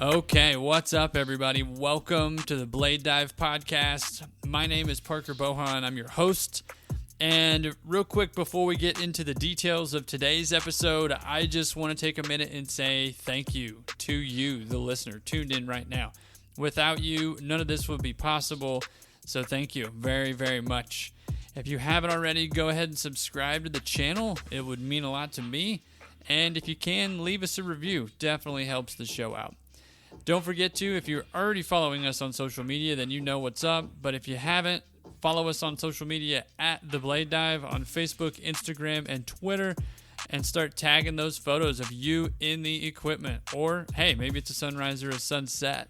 Okay, what's up, everybody? Welcome to the Blade Dive Podcast. My name is Parker Bohan. I'm your host. And real quick, before we get into the details of today's episode, I just want to take a minute and say thank you to you, the listener, tuned in right now. Without you, none of this would be possible. So thank you very, very much. If you haven't already, go ahead and subscribe to the channel. It would mean a lot to me. And if you can, leave us a review. Definitely helps the show out. Don't forget to, if you're already following us on social media, then you know what's up. But if you haven't, follow us on social media at The Blade Dive on Facebook, Instagram, and Twitter, and start tagging those photos of you in the equipment. Or, hey, maybe it's a sunrise or a sunset.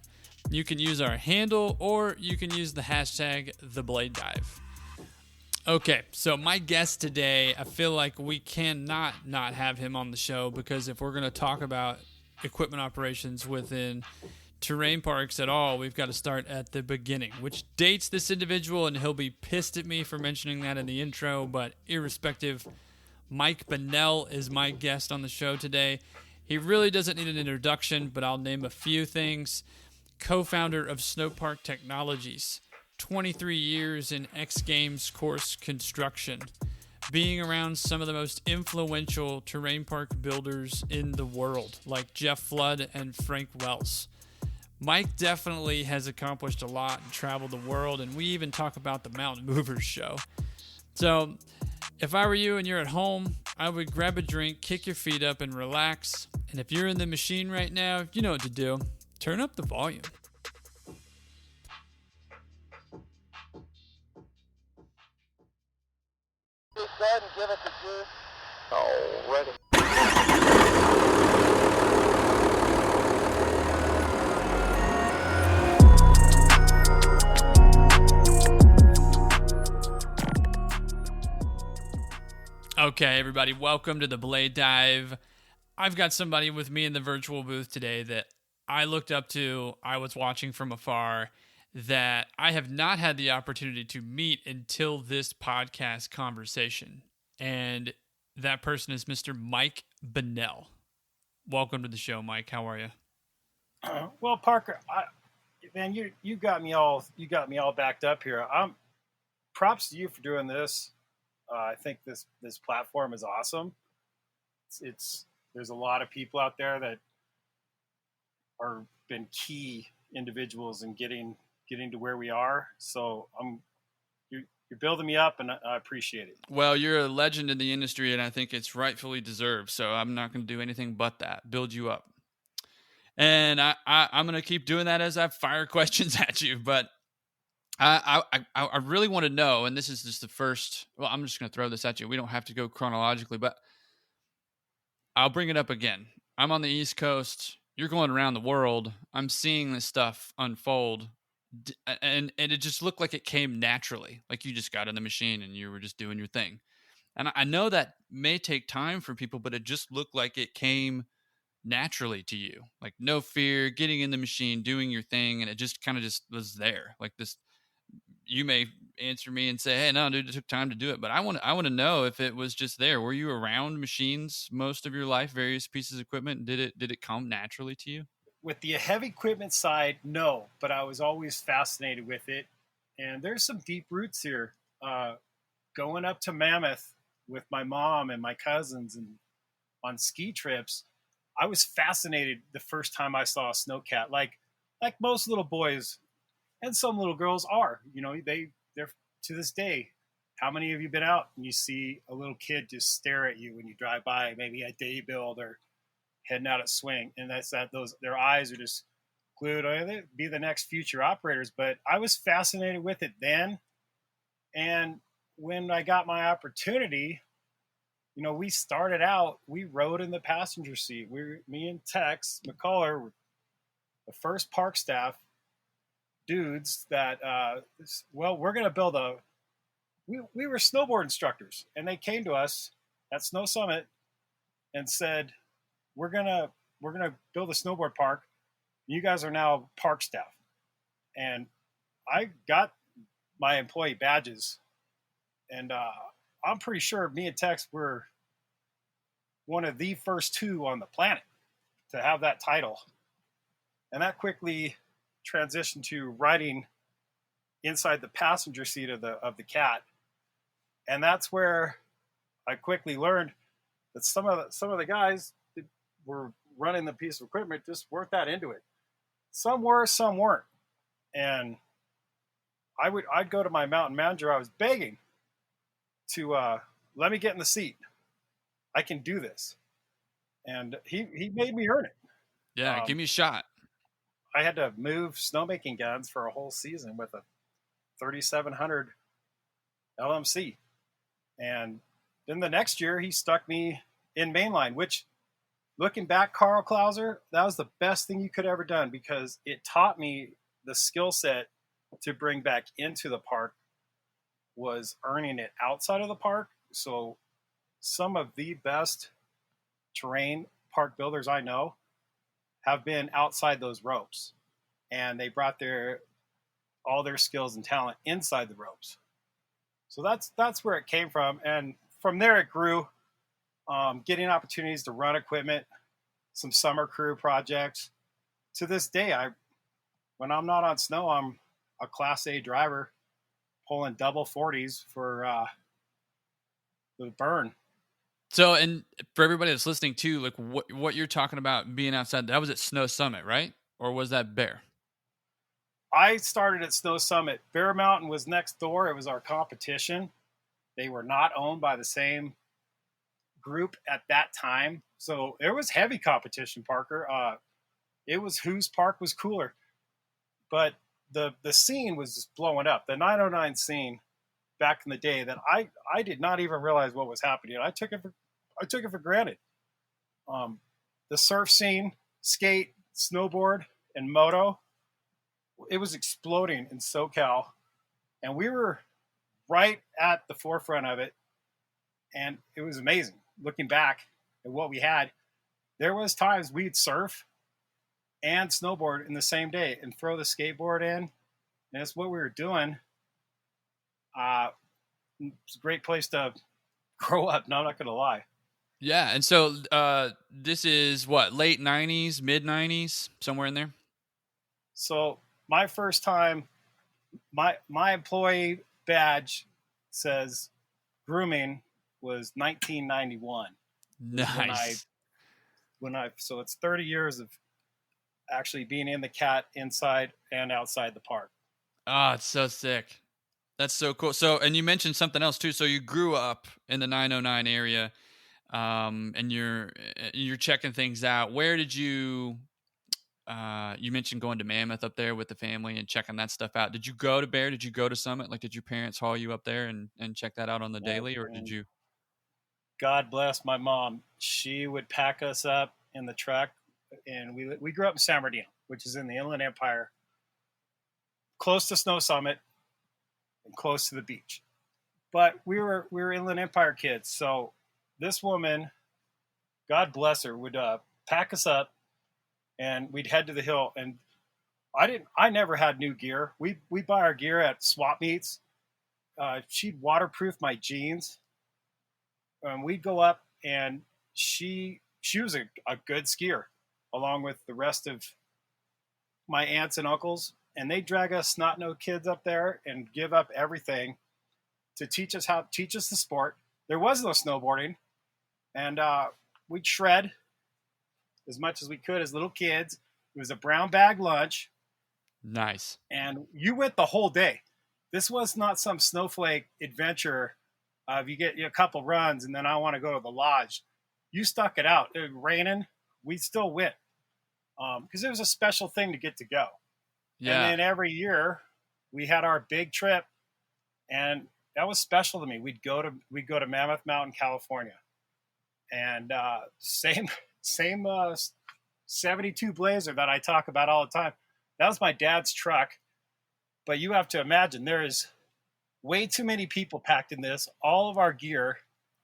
You can use our handle, or you can use the hashtag The Blade Dive. Okay, so my guest today, I feel like we cannot not have him on the show, because if we're going to talk about equipment operations within terrain parks at all, we've got to start at the beginning, which dates this individual, and he'll be pissed at me for mentioning that in the intro, but irrespective, Mike Binnell is my guest on the show today. He really doesn't need an introduction, but I'll name a few things. Co-founder of Snowpark Technologies, 23 years in X Games course construction, being around some of the most influential terrain park builders in the world, like Jeff Flood and Frank Wells. Mike definitely has accomplished a lot and traveled the world, and we even talk about the Mountain Movers show. So, if I were you and you're at home, I would grab a drink, kick your feet up, and relax. And if you're in the machine right now, you know what to do. Turn up the volume. Go ahead and give it the juice. Already. Okay, everybody, welcome to the Blade Dive. I've got somebody with me in the virtual booth today that I looked up to, I was watching from afar, that I have not had the opportunity to meet until this podcast conversation. And that person is Mr. Mike Binnell. Welcome to the show, Mike. How are you? Well, Parker, man, you got me all backed up here. Props to you for doing this. I think this platform is awesome. There's a lot of people out there that are been key individuals in getting to where we are. So you're building me up, and I appreciate it. Well, you're a legend in the industry, and I think it's rightfully deserved. So I'm not going to do anything but that, build you up. And I'm going to keep doing that as I fire questions at you. But I really want to know, and this is just the first. Well, I'm just going to throw this at you. We don't have to go chronologically, but I'll bring it up again. I'm on the East Coast. You're going around the world. I'm seeing this stuff unfold. And it just looked like it came naturally, like you just got in the machine and you were just doing your thing. And I know that may take time for people, but it just looked like it came naturally to you, like no fear, getting in the machine, doing your thing, and it just kind of just was there. Like this, you may answer me and say, "Hey, no, dude, it took time to do it." But I want to know if it was just there. Were you around machines most of your life, various pieces of equipment? Did it come naturally to you? With the heavy equipment side, no, but I was always fascinated with it. And there's some deep roots here. Going up to Mammoth with my mom and my cousins and on ski trips, I was fascinated the first time I saw a snowcat, like most little boys and some little girls are. You know, they're to this day. How many of you been out and you see a little kid just stare at you when you drive by, maybe at day build or heading out at swing, and their eyes are just glued. They'd be the next future operators. But I was fascinated with it then, and when I got my opportunity, you know, we started out. We rode in the passenger seat. Me and Tex McCullough were the first park staff dudes that. We're going to build a. We were snowboard instructors, and they came to us at Snow Summit and said, we're gonna build a snowboard park. You guys are now park staff. And I got my employee badges, and I'm pretty sure me and Tex were one of the first two on the planet to have that title. And that quickly transitioned to riding inside the passenger seat of the cat. And that's where I quickly learned that some of the guys that were running the piece of equipment just weren't that into it. Some were, some weren't. And I'd go to my mountain manager. I was begging to let me get in the seat. I can do this. And he made me earn it. Yeah, give me a shot. I had to move snowmaking guns for a whole season with a 3700 LMC. And then the next year he stuck me in mainline, which, looking back, Carl Klauser, that was the best thing you could ever done, because it taught me the skill set to bring back into the park was earning it outside of the park. So some of the best terrain park builders I know have been outside those ropes, and they brought all their skills and talent inside the ropes. So that's where it came from. And from there it grew, getting opportunities to run equipment, some summer crew projects. To this day, when I'm not on snow, I'm a Class A driver pulling double 40s for the burn. So, and for everybody that's listening too, like what you're talking about being outside, that was at Snow Summit, right? Or was that Bear? I started at Snow Summit. Bear Mountain was next door. It was our competition. They were not owned by the same group at that time. So there was heavy competition, Parker. It was whose park was cooler. But the scene was just blowing up. The 909 scene back in the day that I did not even realize what was happening. I took it for granted. The surf scene, skate, snowboard, and moto, it was exploding in SoCal, and we were right at the forefront of it. And it was amazing. Looking back at what we had, there was times we'd surf and snowboard in the same day and throw the skateboard in. And that's what we were doing. It's a great place to grow up. No, I'm not going to lie. Yeah. And so this is what, late 90s, mid 90s, somewhere in there? So my first time, my employee badge says grooming was 1991. Nice. So it's 30 years of actually being in the cat inside and outside the park. Oh, it's so sick. That's so cool. So, and you mentioned something else too. So you grew up in the 909 area, and you're checking things out. Where did you? You mentioned going to Mammoth up there with the family and checking that stuff out. Did you go to Bear? Did you go to Summit? Like, did your parents haul you up there and check that out on the daily, or did you? God bless my mom. She would pack us up in the truck, and we grew up in San Bernardino, which is in the Inland Empire, close to Snow Summit and close to the beach. But we were Inland Empire kids, so this woman, God bless her, would pack us up, and we'd head to the hill. And I never had new gear. We buy our gear at swap meets. She'd waterproof my jeans. We'd go up, and she was a good skier, along with the rest of my aunts and uncles. And they drag us snot-nosed kids up there and give up everything to teach us the sport. There was no snowboarding, and we'd shred as much as we could as little kids. It was a brown bag lunch. Nice. And you went the whole day. This was not some snowflake adventure. You get a couple runs, and then I want to go to the lodge. You stuck it out. It was raining. We still went because it was a special thing to get to go. Yeah. And then every year we had our big trip, and that was special to me. We'd go to Mammoth Mountain, California, and same 72 Blazer that I talk about all the time. That was my dad's truck, but you have to imagine there is way too many people packed in this. All of our gear.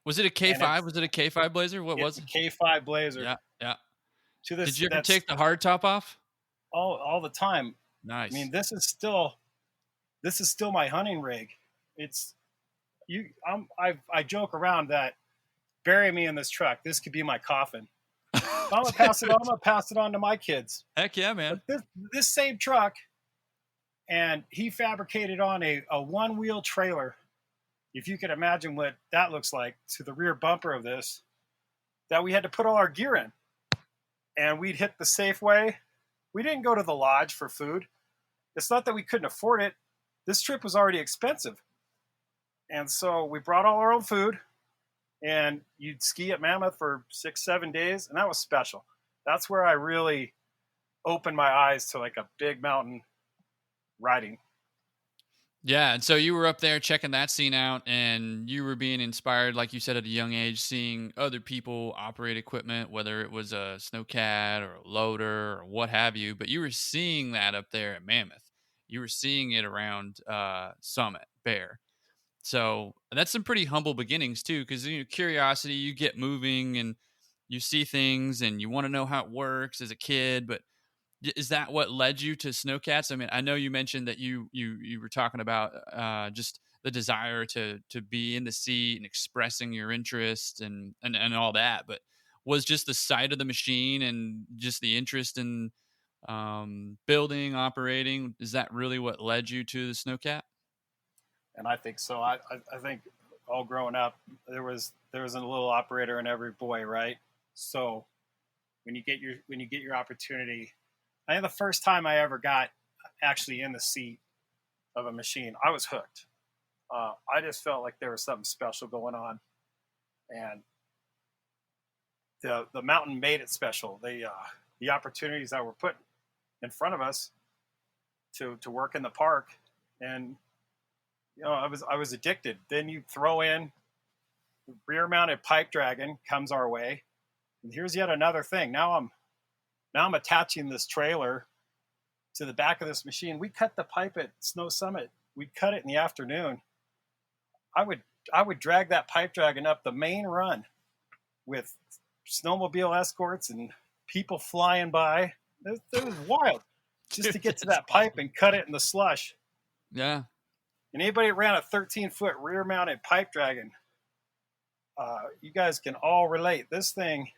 Was it a K5? Was it a K5 Blazer? What was it? K5 Blazer. Yeah, yeah. Did you ever take the hard top off? All the time. Nice. I mean, this is still my hunting rig. It's I joke around that bury me in this truck. This could be my coffin. I'm gonna pass it on. I'm gonna pass it on to my kids. Heck yeah, man. But this same truck, and he fabricated on a one-wheel trailer. If you could imagine what that looks like, to the rear bumper of this, that we had to put all our gear in. And we'd hit the Safeway. We didn't go to the lodge for food. It's not that we couldn't afford it. This trip was already expensive. And so we brought all our own food, and you'd ski at Mammoth for 6-7 days, and that was special. That's where I really opened my eyes to like a big mountain riding. Yeah, and so you were up there checking that scene out, and you were being inspired, like you said, at a young age, seeing other people operate equipment, whether it was a Snowcat or a loader or what have you. But you were seeing that up there at Mammoth. You were seeing it around Summit, Bear. So that's some pretty humble beginnings too, because curiosity, you get moving and you see things, and you want to know how it works as a kid, but is that what led you to Snowcats? I mean, I know you mentioned that you were talking about just the desire to be in the seat and expressing your interest and all that, but was just the sight of the machine and just the interest in building, operating, is that really what led you to the Snowcat? And I think so. I think all growing up, there was a little operator in every boy, right? So when you get your opportunity, I think the first time I ever got actually in the seat of a machine, I was hooked. I just felt like there was something special going on, and the mountain made it special. The opportunities that were put in front of us to work in the park, and I was addicted. Then you throw in rear-mounted pipe dragon comes our way, and here's yet another thing. Now I'm attaching this trailer to the back of this machine. We cut the pipe at Snow Summit. We'd cut it in the afternoon. I would drag that pipe dragon up the main run with snowmobile escorts and people flying by. It was wild just to get to that pipe and cut it in the slush. Yeah. And anybody that ran a 13-foot rear-mounted pipe dragon, you guys can all relate. This thing,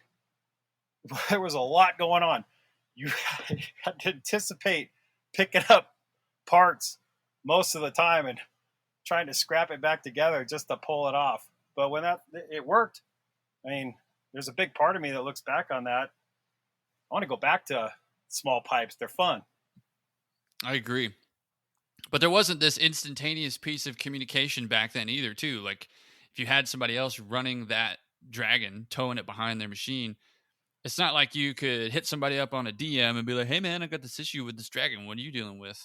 there was a lot going on. You had to anticipate picking up parts most of the time and trying to scrap it back together just to pull it off. But when it worked, I mean, there's a big part of me that looks back on that. I want to go back to small pipes. They're fun. I agree. But there wasn't this instantaneous piece of communication back then either, too. Like if you had somebody else running that dragon, towing it behind their machine, it's not like you could hit somebody up on a DM and be like, "Hey man, I got this issue with this dragon. What are you dealing with?"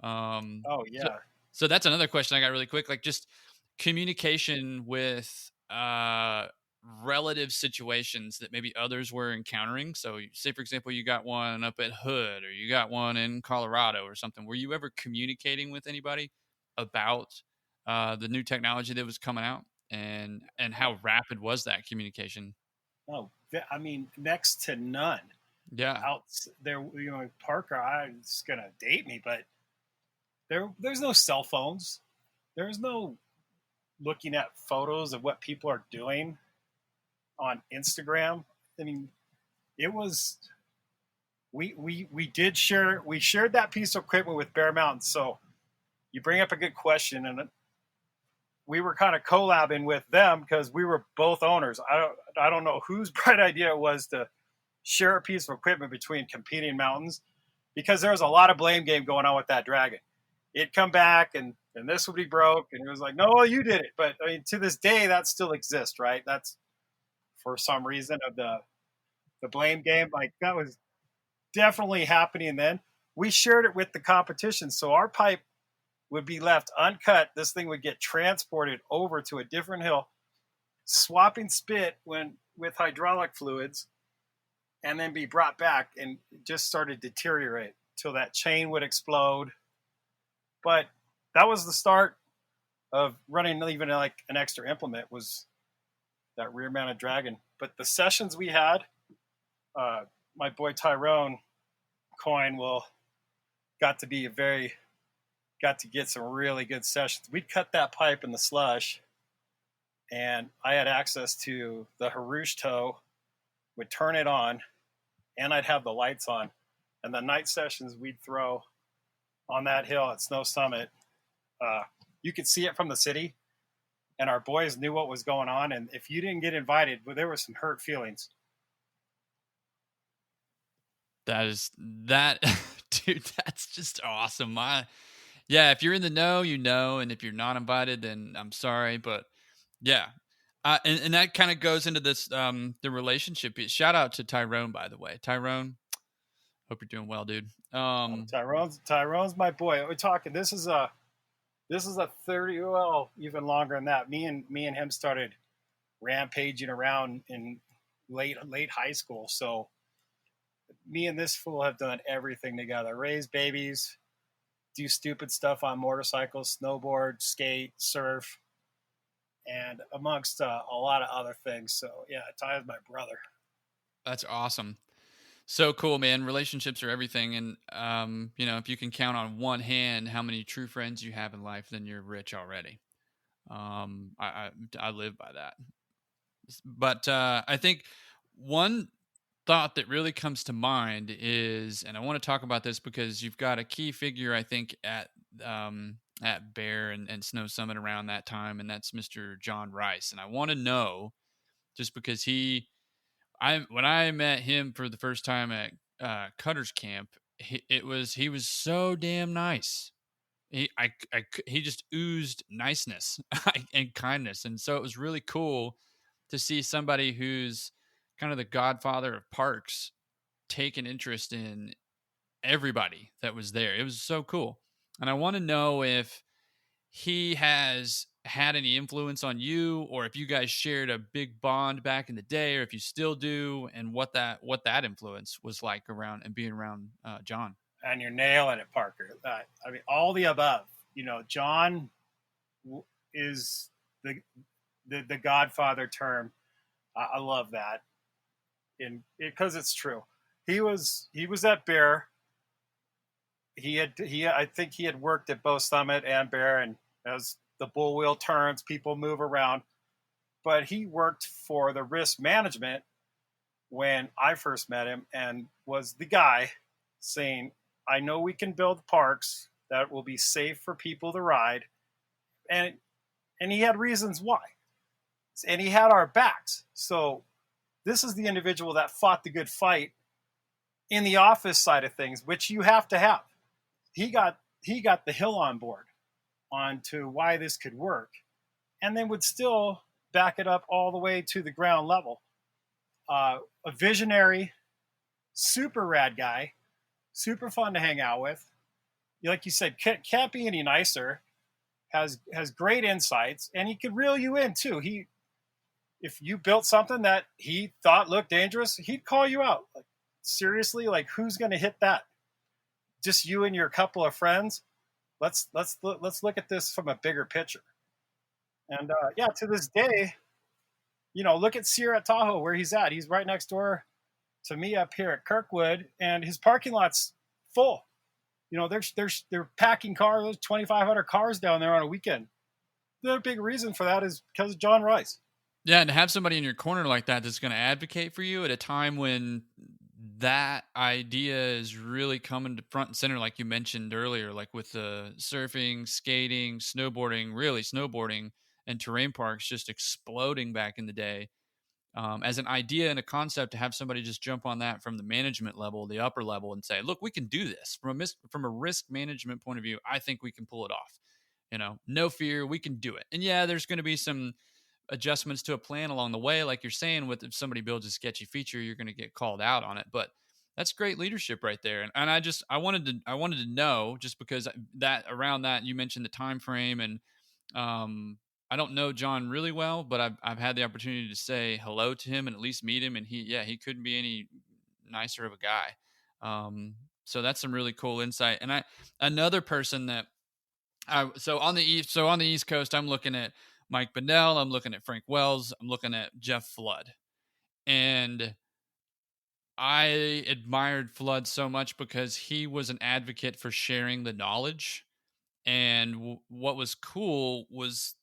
Oh yeah. So that's another question I got really quick. Like just communication with relative situations that maybe others were encountering. So say, for example, you got one up at Hood or you got one in Colorado or something. Were you ever communicating with anybody about the new technology that was coming out, and how rapid was that communication? Oh, I mean, next to none. Yeah. Out there, Parker, it's gonna date me, but there's no cell phones. There's no looking at photos of what people are doing on Instagram. I mean, it was we shared that piece of equipment with Bear Mountain. So you bring up a good question, and we were kind of collabing with them because we were both owners. I don't know whose bright idea it was to share a piece of equipment between competing mountains, because there was a lot of blame game going on with that dragon. It'd come back and this would be broke, and it was like, no, you did it. But I mean, to this day, that still exists, right? That's for some reason of the blame game. Like that was definitely happening then. We shared it with the competition, so our pipe would be left uncut. This thing would get transported over to a different hill, swapping spit with hydraulic fluids, and then be brought back, and it just started to deteriorate till that chain would explode. But that was the start of running even like an extra implement, was that rear mounted dragon. But the sessions we had, my boy Tyrone Coyne got to get some really good sessions. We'd cut that pipe in the slush, and I had access to the Harouche tow, would turn it on, and I'd have the lights on. And the night sessions we'd throw on that hill at Snow Summit, you could see it from the city, and our boys knew what was going on. And if you didn't get invited, well, there were some hurt feelings. That dude, that's just awesome. Yeah, if you're in the know, you know, and if you're not invited, then I'm sorry, but yeah. And that kind of goes into this the relationship. Shout out to Tyrone, by the way. Tyrone, hope you're doing well, dude. Tyrone's my boy. We're talking. This is a 30, well, even longer than that. Me and him started rampaging around in late high school. So me and this fool have done everything together: raise babies, do stupid stuff on motorcycles, snowboard, skate, surf, and amongst a lot of other things. So yeah, Ty is my brother. That's awesome. So cool, man. Relationships are everything. And, if you can count on one hand how many true friends you have in life, then you're rich already. I live by that. But I think one thought that really comes to mind is, and I want to talk about this because you've got a key figure, I think, at Bear and Snow Summit around that time, and that's Mr. John Rice. And I want to know, just because when I met him for the first time at Cutter's Camp, he was so damn nice. He just oozed niceness and kindness, and so it was really cool to see somebody who's kind of the godfather of parks take an interest in everybody that was there. It was so cool, and I want to know if he has had any influence on you, or if you guys shared a big bond back in the day, or if you still do, and what that influence was like around and being around John. And you're nailing it, Parker. I mean, all the above. John is the godfather term. I love that, because it's true. He was at Bear. I think he had worked at both Summit and Bear, and as the bull wheel turns, people move around. But he worked for the risk management when I first met him, and was the guy saying, I know we can build parks that will be safe for people to ride. And he had reasons why. And he had our backs. So this is the individual that fought the good fight in the office side of things, which you have to have. He got the hill on board onto why this could work, and then would still back it up all the way to the ground level. A visionary, super rad guy, super fun to hang out with. Like you said, can't be any nicer. Has great insights, and he could reel you in too. If you built something that he thought looked dangerous, he'd call you out. Like, seriously, like, who's going to hit that? Just you and your couple of friends. Let's look at this from a bigger picture. And to this day, look at Sierra Tahoe, where he's at. He's right next door to me up here at Kirkwood, and his parking lot's full. They're packing cars, 2,500 cars down there on a weekend. The big reason for that is because of John Rice. Yeah, and to have somebody in your corner like that that's going to advocate for you at a time when that idea is really coming to front and center, like you mentioned earlier, like with the surfing, skating, snowboarding, and terrain parks just exploding back in the day. As an idea and a concept, to have somebody just jump on that from the management level, the upper level, and say, look, we can do this from a risk management point of view. I think we can pull it off. No fear, we can do it. And yeah, there's going to be some adjustments to a plan along the way. Like you're saying, if somebody builds a sketchy feature, you're going to get called out on it, but that's great leadership right there. And I wanted to know, just because that around that, you mentioned the time frame, and I don't know John really well, but I've had the opportunity to say hello to him and at least meet him, and he couldn't be any nicer of a guy. So that's some really cool insight. And another person that on the East Coast, I'm looking at Mike Binnell, I'm looking at Frank Wells, I'm looking at Jeff Flood, and I admired Flood so much because he was an advocate for sharing the knowledge. And what was cool was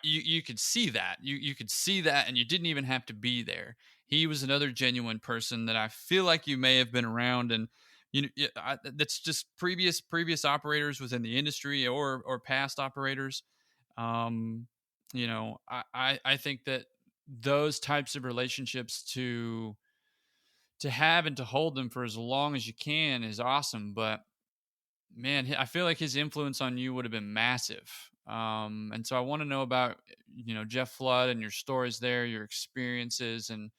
you could see that. You could see that, and you didn't even have to be there. he was another genuine person that I feel like you may have been around. And that's just previous operators within the industry or past operators. Um, I think that those types of relationships to have and to hold them for as long as you can is awesome. But man, I feel like his influence on you would have been massive. And so I want to know about, Jeff Flood and your stories there, your experiences. And,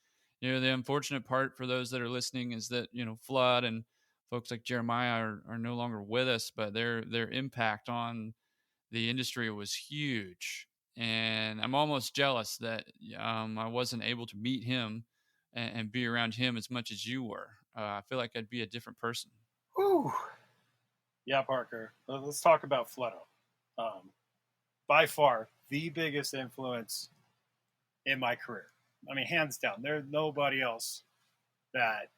the unfortunate part for those that are listening is that, Flood and folks like Jeremiah are no longer with us, but their impact on the industry was huge. And I'm almost jealous that I wasn't able to meet him and be around him as much as you were. I feel like I'd be a different person. Ooh. Yeah, Parker. Let's talk about Flutto. By far, the biggest influence in my career. I mean, hands down. There's nobody else that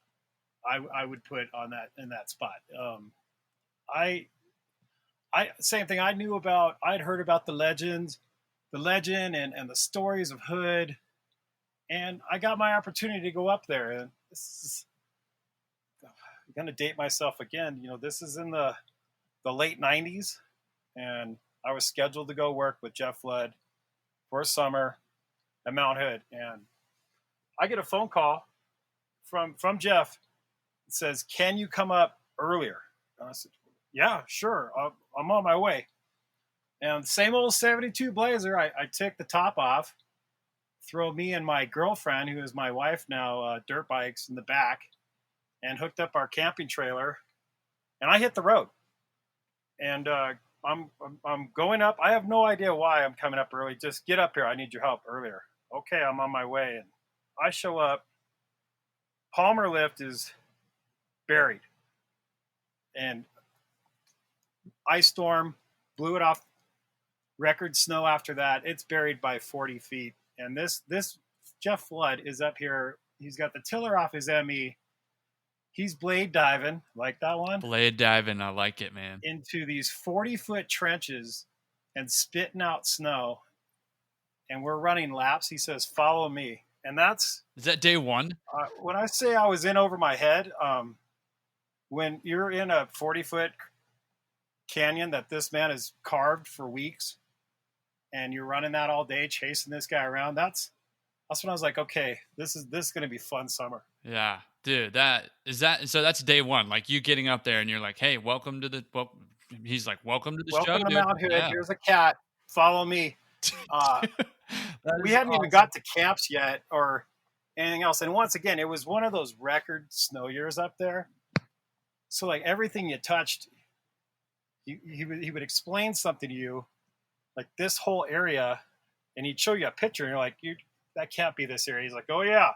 I would put on that in that spot. I same thing. I'd heard about the legend and the stories of Hood, and I got my opportunity to go up there. And this is, I'm gonna date myself again. This is in the late '90s, and I was scheduled to go work with Jeff Flood for a summer at Mount Hood, and I get a phone call from Jeff. It says, "Can you come up earlier?" And I said, "Yeah, sure. I'm on my way." And same old 72 Blazer. I take the top off, throw me and my girlfriend, who is my wife now, dirt bikes in the back, and hooked up our camping trailer, and I hit the road. And I'm going up. I have no idea why I'm coming up early. Just get up here. I need your help earlier. Okay, I'm on my way. And I show up. Palmer Lift is buried. And ice storm blew it off. Record snow after that. It's buried by 40 feet. And this Jeff Flood is up here. He's got the tiller off his ME. He's blade diving, like that one. Blade diving, I like it, man. Into these 40-foot trenches and spitting out snow. And we're running laps. He says, "Follow me." And is that day one? When I say I was in over my head, when you're in a 40-foot canyon that this man has carved for weeks, and you're running that all day, chasing this guy around, that's when I was like, okay, this is going to be fun summer. Yeah, dude, so that's day one. Like you getting up there and you're like, "Hey, welcome to the." He's like, "Welcome to the show, Welcome to dude." Mount Hood. Yeah. Here's a cat. Follow me. We hadn't even got to camps yet or anything else. And once again, it was one of those record snow years up there. So like everything you touched, he would explain something to you, like this whole area, and he'd show you a picture, and you're like, that can't be this area. He's like, "Oh yeah,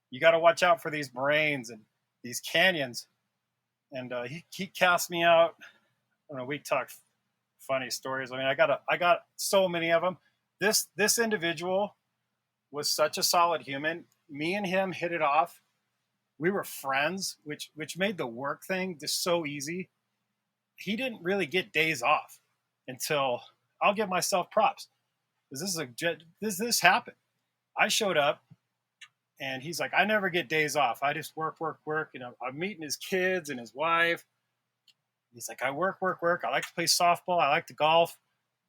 you got to watch out for these moraines and these canyons." And he cast me out. I don't know, we talked funny stories. I mean, I got so many of them. This individual was such a solid human. Me and him hit it off. We were friends, which made the work thing just so easy. He didn't really get days off until, I'll give myself props. This happened. I showed up, and he's like, "I never get days off. I just work. I'm meeting his kids and his wife." He's like, "I work. I like to play softball. I like to golf,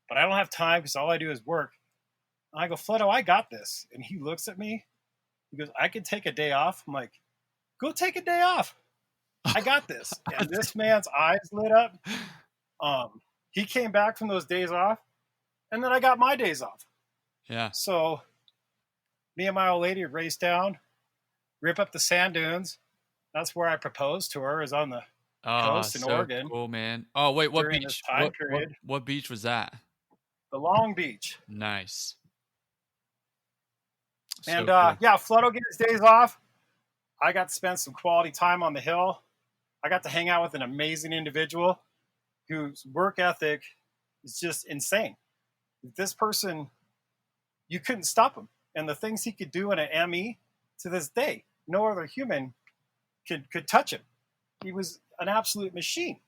but I don't have time because all I do is work." And I go, "Flutto, I got this." And he looks at me. He goes, "I can take a day off." I'm like, "Go take a day off. I got this." And this man's eyes lit up. He came back from those days off, and then I got my days off. Yeah. So me and my old lady would race down, rip up the sand dunes. That's where I proposed to her, is on the coast in Oregon. Cool, man. Oh, wait, what during beach? This time period. What beach was that? The Long Beach. Nice. And cool. yeah, Flutto get his days off. I got to spend some quality time on the hill. I got to hang out with an amazing individual whose work ethic is just insane. This person, you couldn't stop him. And the things he could do in an ME, to this day, no other human could touch him. He was an absolute machine.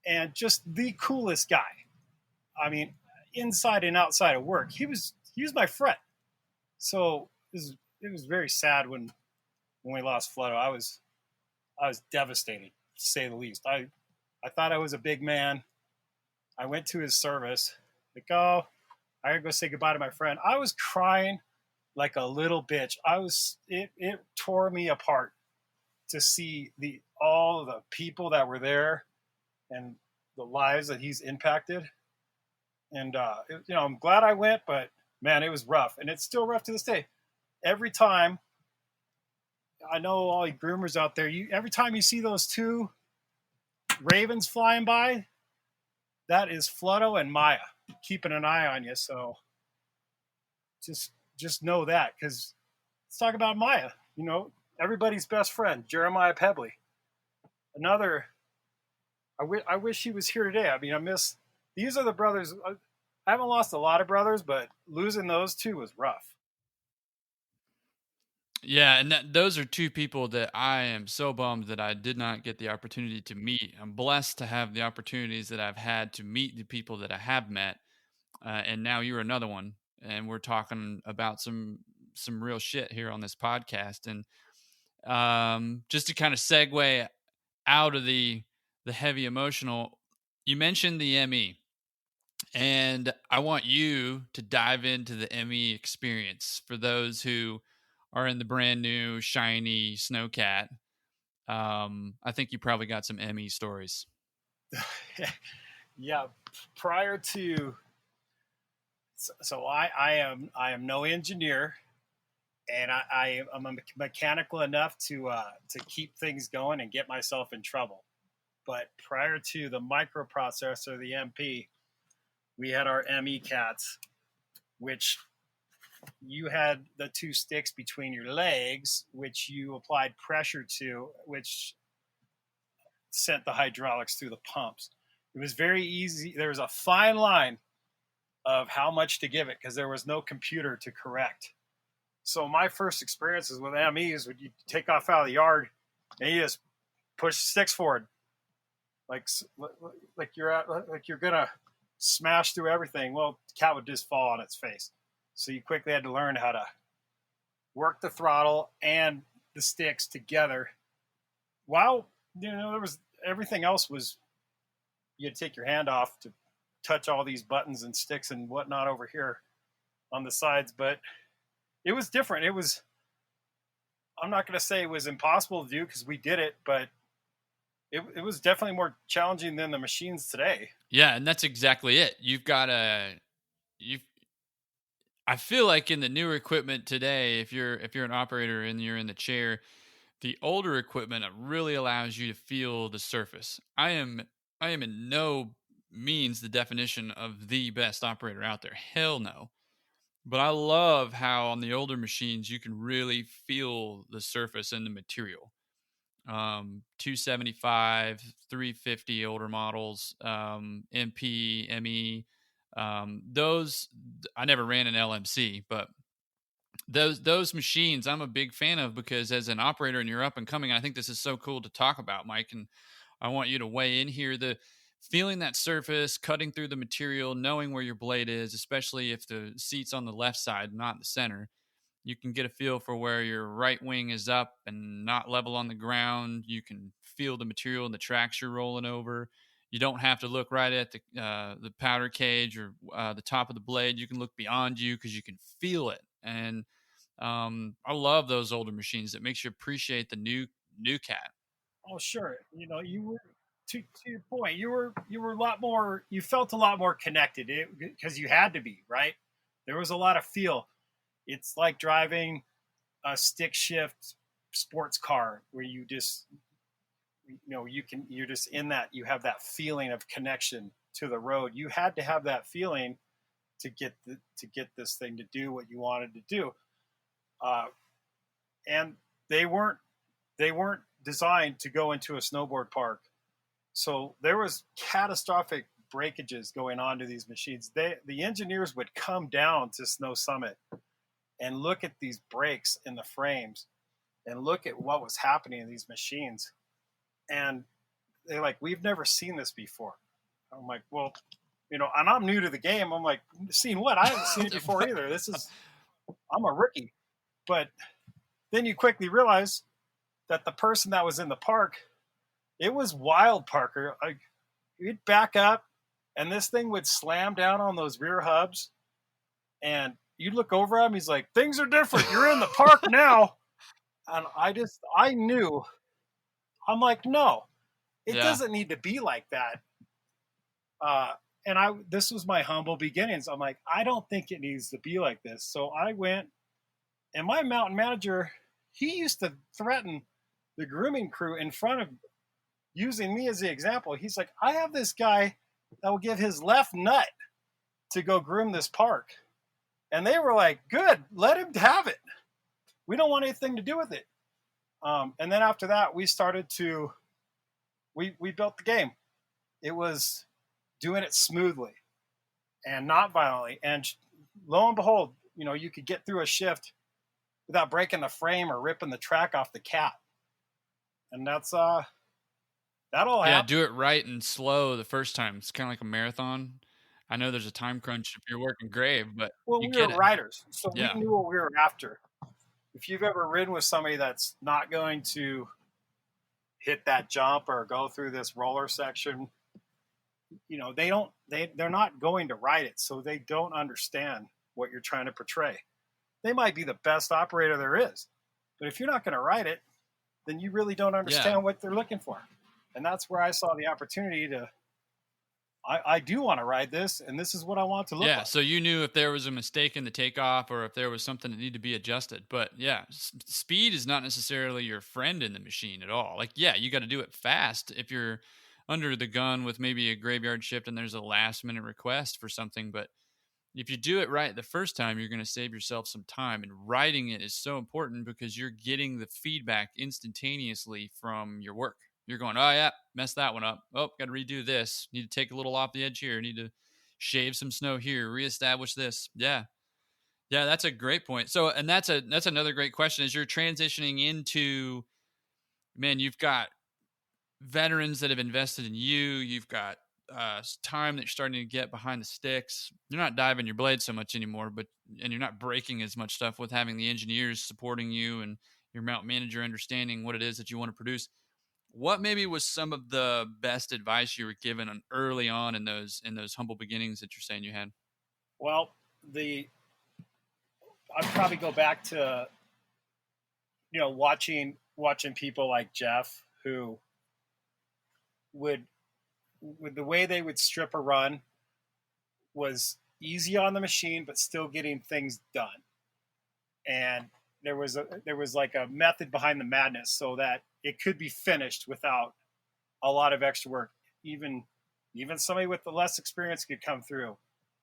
And just the coolest guy. I mean, inside and outside of work, he was my friend. So was very sad when we lost Flutto. I was devastated, to say the least. I thought I was a big man. I went to his service, like, oh, I gotta go say goodbye to my friend. I was crying like a little bitch. It tore me apart to see all the people that were there and the lives that he's impacted. And I'm glad I went, but man, it was rough, and it's still rough to this day. Every time, I know all you groomers out there, every time you see those two ravens flying by, that is Flutto and Maya keeping an eye on you. So just know that, because let's talk about Maya. Everybody's best friend, Jeremiah Pebley. Another. I wish he was here today. I mean, these are the brothers. I haven't lost a lot of brothers, but losing those two was rough. Yeah, and those are two people that I am so bummed that I did not get the opportunity to meet. I'm blessed to have the opportunities that I've had to meet the people that I have met, and now you're another one, and we're talking about some real shit here on this podcast. And just to kind of segue out of the heavy emotional, you mentioned the ME, and I want you to dive into the ME experience for those who are in the brand new shiny Snowcat. I think you probably got some ME stories. Yeah, prior to, so I am no engineer, and I'm mechanical enough to keep things going and get myself in trouble. But prior to the microprocessor, the MP, we had our ME cats, which you had the two sticks between your legs, which you applied pressure to, which sent the hydraulics through the pumps. It was very easy. There was a fine line of how much to give it, because there was no computer to correct. So my first experiences with MEs, would you take off out of the yard and you just push sticks forward, like you're gonna smash through everything. Well, the cat would just fall on its face. So you quickly had to learn how to work the throttle and the sticks together. While there was everything else was, you had to take your hand off to touch all these buttons and sticks and whatnot over here on the sides. But it was different. I'm not going to say it was impossible to do, because we did it, but it was definitely more challenging than the machines today. Yeah, and that's exactly it. I feel like in the newer equipment today, if you're an operator and you're in the chair, the older equipment really allows you to feel the surface. I am in no means the definition of the best operator out there. Hell no. But I love how on the older machines you can really feel the surface and the material. 275, 350 older models, MP, ME. Those I never ran an LMC, but those machines I'm a big fan of, because as an operator and you're up and coming, I think this is so cool to talk about, Mike, and I want you to weigh in here. The feeling that surface, cutting through the material, knowing where your blade is, especially if the seat's on the left side, not the center. You can get a feel for where your right wing is up and not level on the ground. You can feel the material and the tracks you're rolling over. You don't have to look right at the powder cage or the top of the blade. You can look beyond you because you can feel it. And I love those older machines. It makes you appreciate the new cat. Oh, sure. You were, to your point, you were a lot more. You felt a lot more connected, because you had to be, right. There was a lot of feel. It's like driving a stick shift sports car, where you just, you're just in that, you have that feeling of connection to the road. You had to have that feeling to get this thing to do what you wanted to do. And they weren't designed to go into a snowboard park. So there was catastrophic breakages going on to these machines. The engineers would come down to Snow Summit and look at these breaks in the frames and look at what was happening in these machines. And they're like, we've never seen this before. I'm like, well, and I'm new to the game. I'm like, seen what? I haven't seen it before either. I'm a rookie. But then you quickly realize that the person that was in the park, it was wild, Parker. Like, you'd back up and this thing would slam down on those rear hubs, and you'd look over at him. He's like, things are different. You're in the park now. And I knew. I'm like, no, it Yeah. doesn't need to be like that. This was my humble beginnings. I'm like, I don't think it needs to be like this. So I went, and my mountain manager, he used to threaten the grooming crew in front of, using me as the example. He's like, I have this guy that will give his left nut to go groom this park. And they were like, good, let him have it. We don't want anything to do with it. And then after that, we built the game. It was doing it smoothly and not violently. And lo and behold, you could get through a shift without breaking the frame or ripping the track off the cap. And that's that all happened. Yeah, do it right and slow the first time. It's kind of like a marathon. I know there's a time crunch if you're working grave, but we get were it. riders, so Yeah. we knew what we were after. If you've ever ridden with somebody that's not going to hit that jump or go through this roller section, they're not going to ride it, so they don't understand what you're trying to portray. They might be the best operator there is, but if you're not going to ride it, then you really don't understand what they're looking for. And that's where I saw the opportunity to, I do want to ride this, and this is what I want to look like. So you knew if there was a mistake in the takeoff or if there was something that needed to be adjusted. But yeah, speed is not necessarily your friend in the machine at all. Like, yeah, you got to do it fast if you're under the gun with maybe a graveyard shift and there's a last minute request for something. But if you do it right the first time, you're going to save yourself some time. And writing it is so important because you're getting the feedback instantaneously from your work. You're going, oh, yeah, messed that one up. Oh, got to redo this. Need to take a little off the edge here. Need to shave some snow here. Reestablish this. Yeah. Yeah, that's a great point. So, and that's another great question. As you're transitioning into, man, you've got veterans that have invested in you. You've got time that you're starting to get behind the sticks. You're not diving your blade so much anymore, and you're not breaking as much stuff with having the engineers supporting you and your mount manager understanding what it is that you want to produce. What maybe was some of the best advice you were given early on in those humble beginnings that you're saying you had? Well, I'd probably go back to watching people like Jeff, who would, with the way they would strip a run, was easy on the machine but still getting things done. And there was like a method behind the madness so that it could be finished without a lot of extra work. Even somebody with the less experience could come through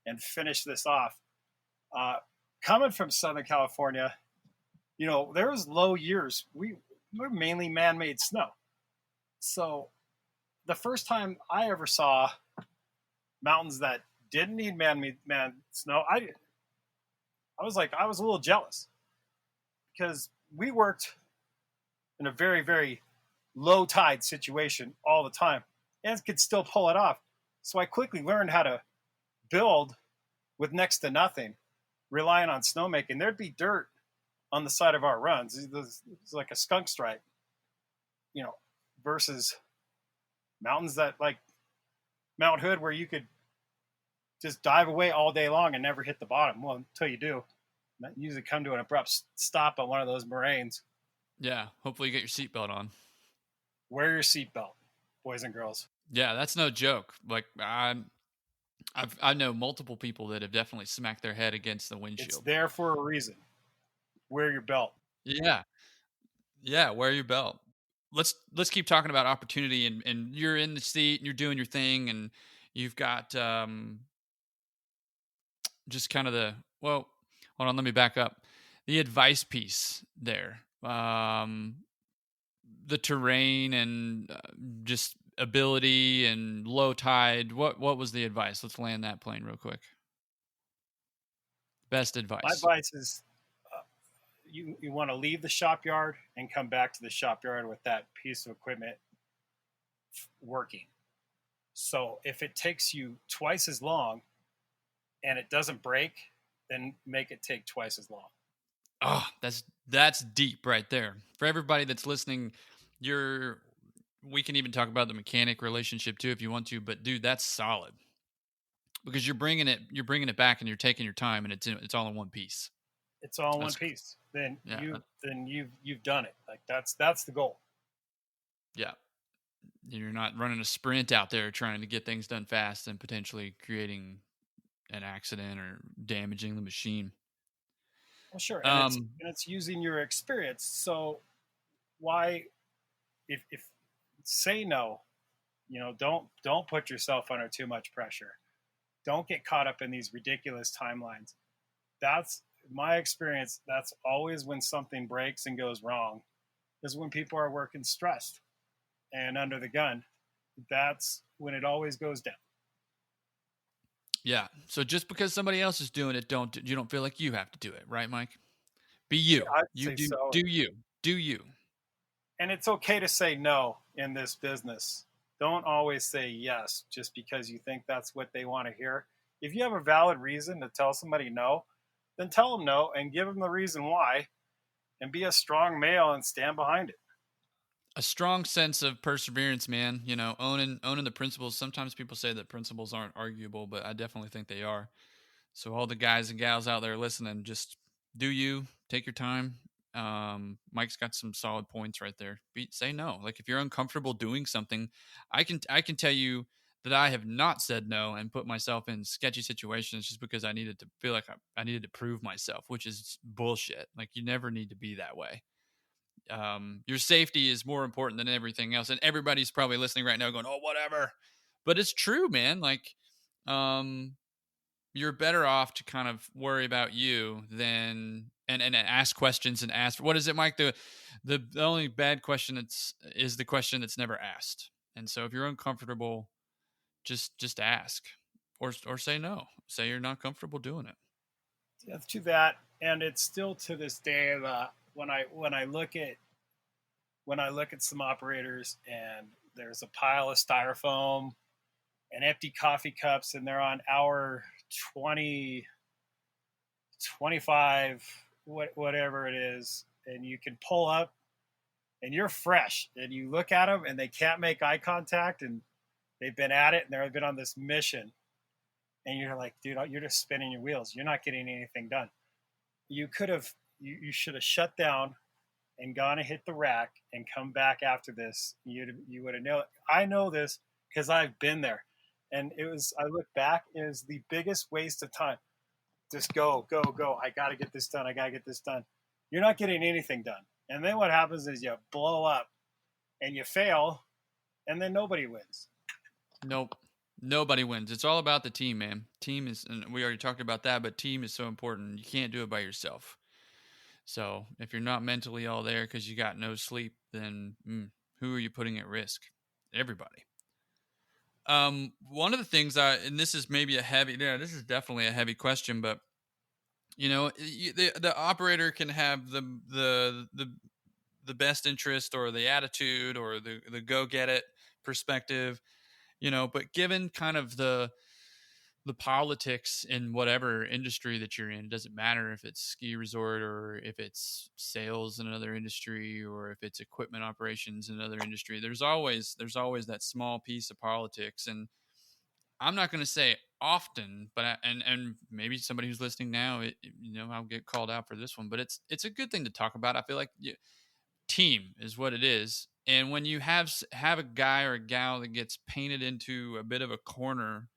and finish this off. Coming from Southern California, there was low years. We were mainly man-made snow. So the first time I ever saw mountains that didn't need man-made snow, I was a little jealous, because we worked in a very, very low tide situation all the time and could still pull it off. So I quickly learned how to build with next to nothing, relying on snowmaking. There'd be dirt on the side of our runs. It's like a skunk stripe, versus mountains that, like Mount Hood, where you could just dive away all day long and never hit the bottom. Well, until you do. That usually come to an abrupt stop on one of those moraines. Yeah, hopefully you get your seatbelt on. Wear your seatbelt, boys and girls. Yeah, that's no joke. Like, I know multiple people that have definitely smacked their head against the windshield. It's there for a reason. Wear your belt. Yeah, wear your belt. Let's keep talking about opportunity, and you're in the seat and you're doing your thing, and you've got just kind of hold on, let me back up. The advice piece there, the terrain and just ability and low tide. What was the advice? Let's land that plane real quick. Best advice. My advice is you want to leave the shopyard and come back to the shopyard with that piece of equipment working. So if it takes you twice as long and it doesn't break, then make it take twice as long. Oh, that's deep right there. For everybody that's listening, we can even talk about the mechanic relationship too if you want to, but dude, that's solid because you're bringing it back and you're taking your time and it's all in one piece. It's all in one That's piece. Then yeah, you've done it. Like that's the goal. yeah. You're not running a sprint out there trying to get things done fast and potentially creating an accident or damaging the machine. Well, sure, and Um, it's using your experience. So why, if say no, don't put yourself under too much pressure. Don't get caught up in these ridiculous timelines. That's my experience. That's always when something breaks and goes wrong, is when people are working stressed and under the gun. That's when it always goes down. yeah. So just because somebody else is doing it, you don't feel like you have to do it, right, Mike? Be Yeah, you. I'd You say do so. do you. Do you. And it's okay to say no in this business. Don't always say yes just because you think that's what they want to hear. If you have a valid reason to tell somebody no, then tell them no and give them the reason why, and be a strong male and stand behind it. A strong sense of perseverance, man. Owning the principles. Sometimes people say that principles aren't arguable, but I definitely think they are. So all the guys and gals out there listening, just do you take your time. Mike's got some solid points right there. Say no. Like if you're uncomfortable doing something, I can tell you that I have not said no and put myself in sketchy situations just because I needed to feel like I needed to prove myself, which is bullshit. Like you never need to be that way. Your safety is more important than everything else, and everybody's probably listening right now going, "Oh, whatever," but it's true, man. Like, um, you're better off to kind of worry about you than and ask questions and ask what is it, Mike? The only bad question is the question that's never asked. And so if you're uncomfortable, just ask or say no. Say you're not comfortable doing it. Yeah, to that, and it's still to this day when I look at some operators and there's a pile of styrofoam and empty coffee cups and they're on hour 20, 25, whatever it is, and you can pull up and you're fresh and you look at them and they can't make eye contact and they've been at it and they've been on this mission, and you're like, dude, you're just spinning your wheels, you're not getting anything done. You should have shut down and gone and hit the rack and come back after this. You would have known. I know this because I've been there, and I look back, it was the biggest waste of time. Just go, go, go. I got to get this done. I got to get this done. You're not getting anything done. And then what happens is you blow up and you fail, and then nobody wins. Nope. Nobody wins. It's all about the team, man. Team is, and we already talked about that, but team is so important. You can't do it by yourself. So if you're not mentally all there because you got no sleep, then who are you putting at risk? Everybody. One of the things and this is maybe this is definitely a heavy question, but the operator can have the best interest or the attitude or the go get it perspective, but given kind of the politics in whatever industry that you're in, it doesn't matter if it's ski resort or if it's sales in another industry or if it's equipment operations in another industry. There's always that small piece of politics. And I'm not going to say often, but and maybe somebody who's listening now, I'll get called out for this one, but it's a good thing to talk about. I feel like team is what it is. And when you have a guy or a gal that gets painted into a bit of a corner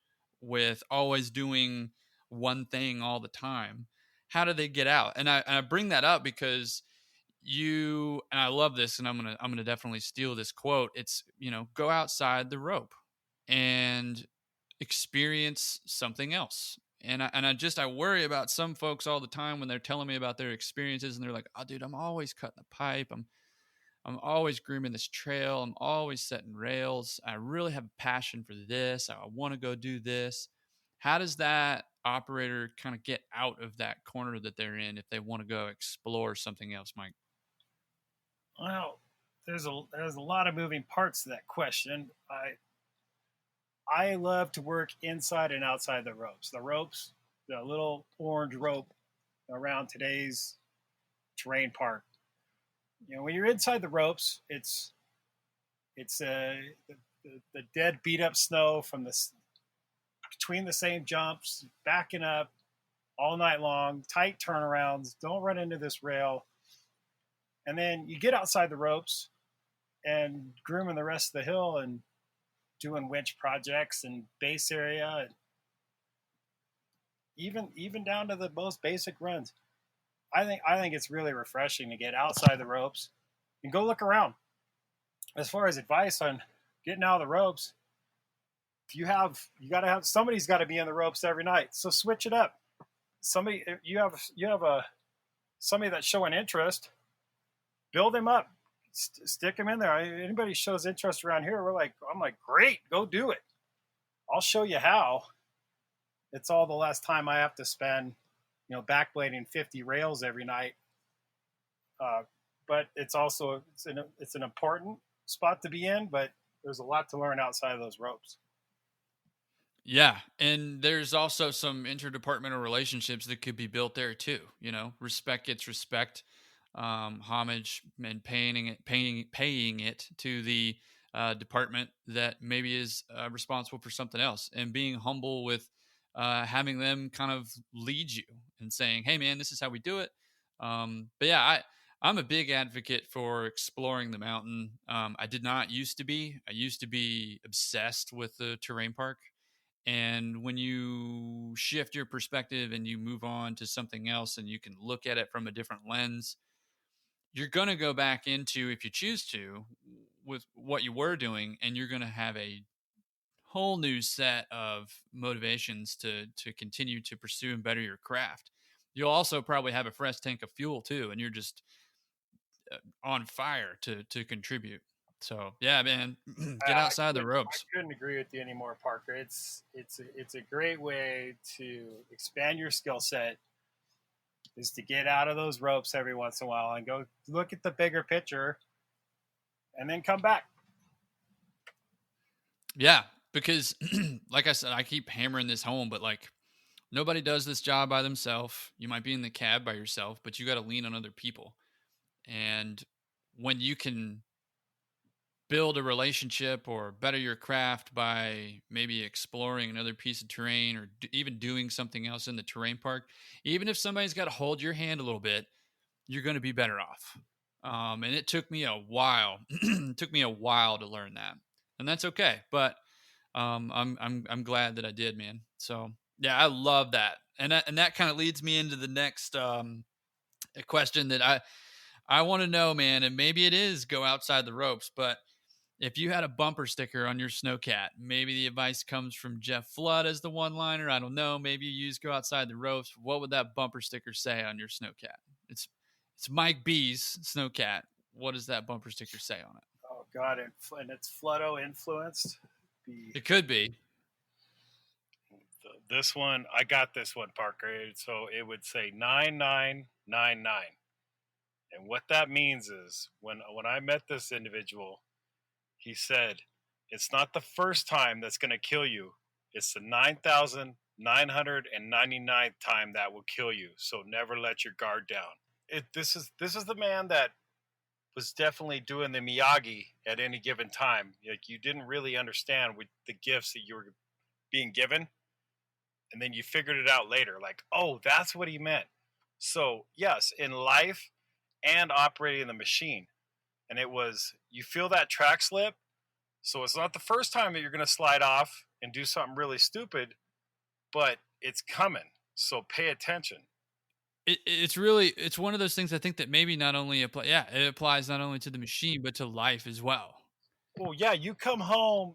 with always doing one thing all the time, how do they get out? And I bring that up because and I love this, and I'm gonna definitely steal this quote. It's go outside the rope and experience something else. And I worry about some folks all the time when they're telling me about their experiences and they're like, oh dude, I'm always cutting the pipe. I'm always grooming this trail. I'm always setting rails. I really have a passion for this. I want to go do this. How does that operator kind of get out of that corner that they're in if they want to go explore something else, Mike? Well, there's a lot of moving parts to that question. I love to work inside and outside the ropes. The ropes, the little orange rope around today's terrain park. When you're inside the ropes, it's the dead beat up snow from the between the same jumps, backing up all night long, tight turnarounds, don't run into this rail. And then you get outside the ropes and grooming the rest of the hill and doing winch projects and base area, and even down to the most basic runs. I think it's really refreshing to get outside the ropes and go look around. As far as advice on getting out of the ropes, you gotta have somebody's got to be in the ropes every night. So switch it up. You have somebody that's showing interest, build him up, stick him in there. Anybody shows interest around here, I'm like, great, go do it. I'll show you how. It's all the less time I have to spend, backblading 50 rails every night. But it's also it's an important spot to be in, but there's a lot to learn outside of those ropes. Yeah, and there's also some interdepartmental relationships that could be built there too. Respect gets respect, homage, and paying it to the department that maybe is responsible for something else, and being humble with having them kind of lead you and saying, "Hey, man, this is how we do it." But yeah, I'm a big advocate for exploring the mountain. I did not used to be. I used to be obsessed with the terrain park. And when you shift your perspective and you move on to something else and you can look at it from a different lens, you're going to go back into, if you choose to, with what you were doing, and you're going to have a whole new set of motivations to continue to pursue and better your craft. You'll also probably have a fresh tank of fuel too, and you're just on fire to contribute. So yeah, man, get outside the ropes. I couldn't agree with you anymore, Parker. It's a great way to expand your skill set, is to get out of those ropes every once in a while and go look at the bigger picture and then come back. Yeah, because like I said, I keep hammering this home, but nobody does this job by themselves. You might be in the cab by yourself, but you got to lean on other people. And when you can build a relationship or better your craft by maybe exploring another piece of terrain, or even doing something else in the terrain park, even if somebody's got to hold your hand a little bit, you're going to be better off. And it took me a while. It took me a while to learn that, and that's okay. But I'm glad that I did, man. So yeah, I love that, and that kind of leads me into the next question that I want to know, man. And maybe it is go outside the ropes, but if you had a bumper sticker on your Snowcat, maybe the advice comes from Jeff Flood as the one-liner. I don't know. Maybe you use go outside the ropes. What would that bumper sticker say on your Snowcat? It's Mike B's Snowcat. What does that bumper sticker say on it? Oh God, and it's Floodo influenced. It could be. This one, I got this one, Parker. So it would say 9999. And what that means is when I met this individual, he said, it's not the first time that's going to kill you. It's the 9,999th time that will kill you. So never let your guard down. This is the man that was definitely doing the Miyagi at any given time. Like, you didn't really understand with the gifts that you were being given. And then you figured it out later. Like, oh, that's what he meant. So yes, in life and operating the machine. And it was, you feel that track slip. So it's not the first time that you're going to slide off and do something really stupid, but it's coming. So pay attention. It's one of those things I think that maybe not only it applies not only to the machine, but to life as well. Well, yeah, you come home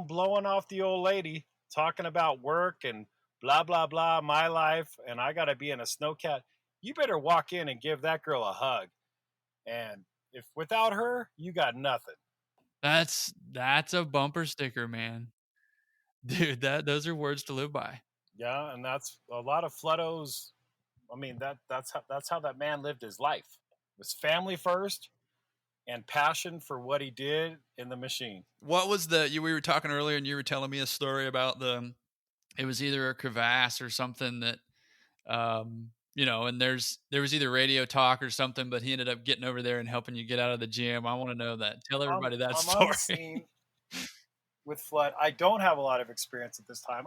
blowing off the old lady, talking about work and blah, blah, blah, my life, and I got to be in a Snowcat. You better walk in and give that girl a hug. And if without her, you got nothing. That's a bumper sticker, man. Dude, those are words to live by. Yeah, and that's a lot of Floodos. I mean, that's how that man lived his life. It was family first and passion for what he did in the machine. What was we were talking earlier and you were telling me a story about it was either a crevasse or something that and there was either radio talk or something, but he ended up getting over there and helping you get out of the gym. I want to know that. Tell everybody that I'm on the story. scene with flood. I don't have a lot of experience at this time.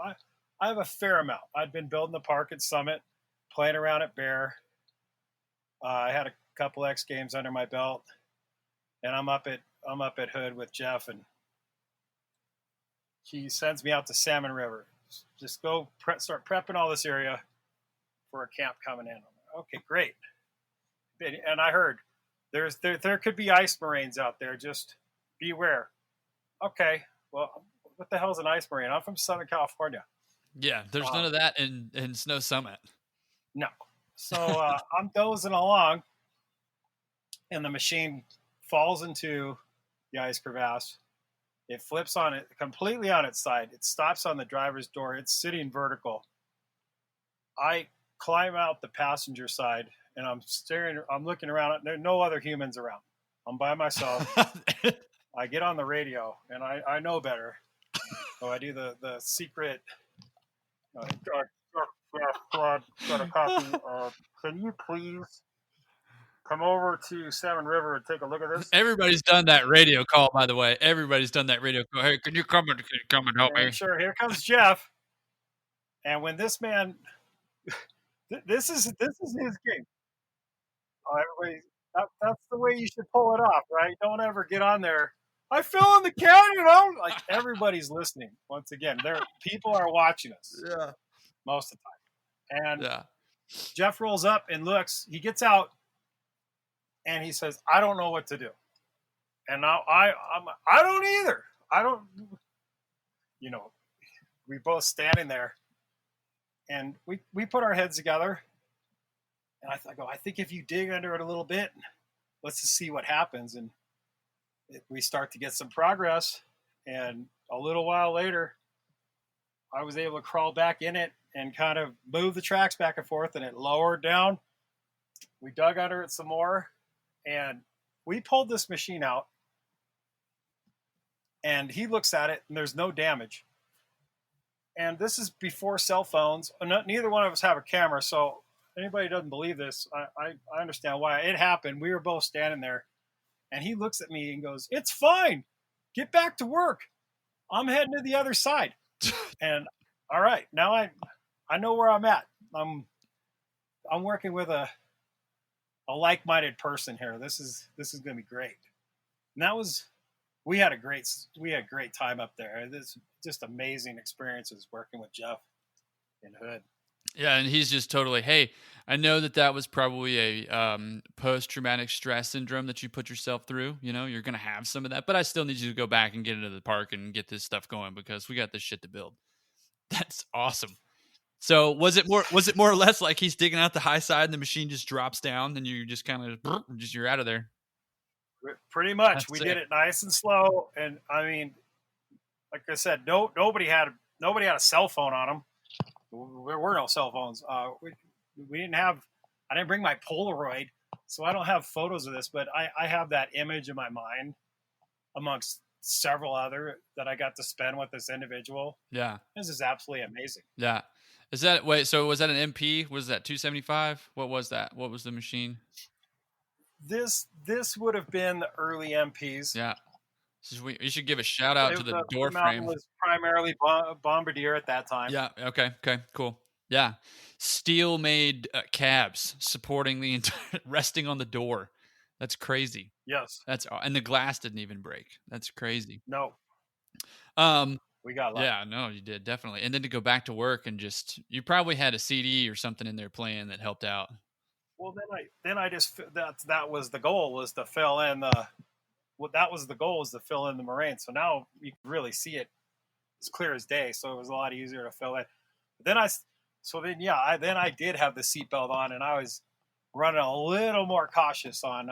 I have a fair amount. I'd been building the park at Summit, playing around at Bear. I had a couple X Games under my belt, and I'm up at Hood with Jeff, and he sends me out to Salmon River. Just go start prepping all this area for a camp coming in. Okay, great. And I heard there could be ice moraines out there. Just beware. Okay, well, what the hell is an ice moraine? I'm from Southern California. Yeah, there's none of that in Snow Summit. No. So I'm dozing along, and the machine falls into the ice crevasse. It flips on it completely on its side. It stops on the driver's door. It's sitting vertical. I climb out the passenger side, and I'm looking around. There are no other humans around. I'm by myself. I get on the radio, and I know better. So I do the secret. Got a copy. Can you please come over to Salmon River and take a look at this? Everybody's done that radio call, by the way. Everybody's done that radio call. Hey, can you come and help me? Sure. Here comes Jeff. And when this man, this is his game. Everybody, that's the way you should pull it off, right? Don't ever get on there. I fell in the canyon. Like everybody's listening. Once again, people are watching us. Yeah. Most of the time. And yeah. Jeff rolls up and looks. He gets out, and he says, "I don't know what to do." And now I don't either. I don't. We both standing there, and we put our heads together. And I think if you dig under it a little bit, let's just see what happens. And we start to get some progress. And a little while later, I was able to crawl back in it and kind of move the tracks back and forth, and it lowered down. We dug under it some more, and we pulled this machine out. And he looks at it, and there's no damage. And this is before cell phones. Neither one of us have a camera, so anybody doesn't believe this, I understand why. It happened. We were both standing there, and he looks at me and goes, "It's fine. Get back to work. I'm heading to the other side." And all right, now I know where I'm at. I'm working with a like-minded person here. This is going to be great. And we had a great time up there. This just amazing experiences working with Jeff in Hood. Yeah, and he's just totally, hey, I know that was probably a post-traumatic stress syndrome that you put yourself through. You're going to have some of that, but I still need you to go back and get into the park and get this stuff going because we got this shit to build. That's awesome. So was it more or less like he's digging out the high side and the machine just drops down and you just kind of, you're out of there? Pretty much. We did it nice and slow. And I mean, like I said, nobody had a cell phone on them. There were no cell phones. We didn't have. I didn't bring my Polaroid, so I don't have photos of this. But I have that image in my mind, amongst several other that I got to spend with this individual. Yeah, this is absolutely amazing. Yeah, so was that an MP? Was that 275? What was that? What was the machine? This would have been the early MPs. Yeah. You should give a shout out to the door frame. Was primarily Bombardier at that time. Yeah. Okay. Cool. Yeah. Steel made cabs supporting the entire, resting on the door. That's crazy. Yes. And the glass didn't even break. That's crazy. No. We got lucky. Yeah. No, you did definitely. And then to go back to work and you probably had a CD or something in there playing that helped out. Well, then I just that was the goal, was to fill in the. That was the goal, was to fill in the moraine. So now you can really see it as clear as day. So it was a lot easier to fill in. But then I did have the seatbelt on, and I was running a little more cautious on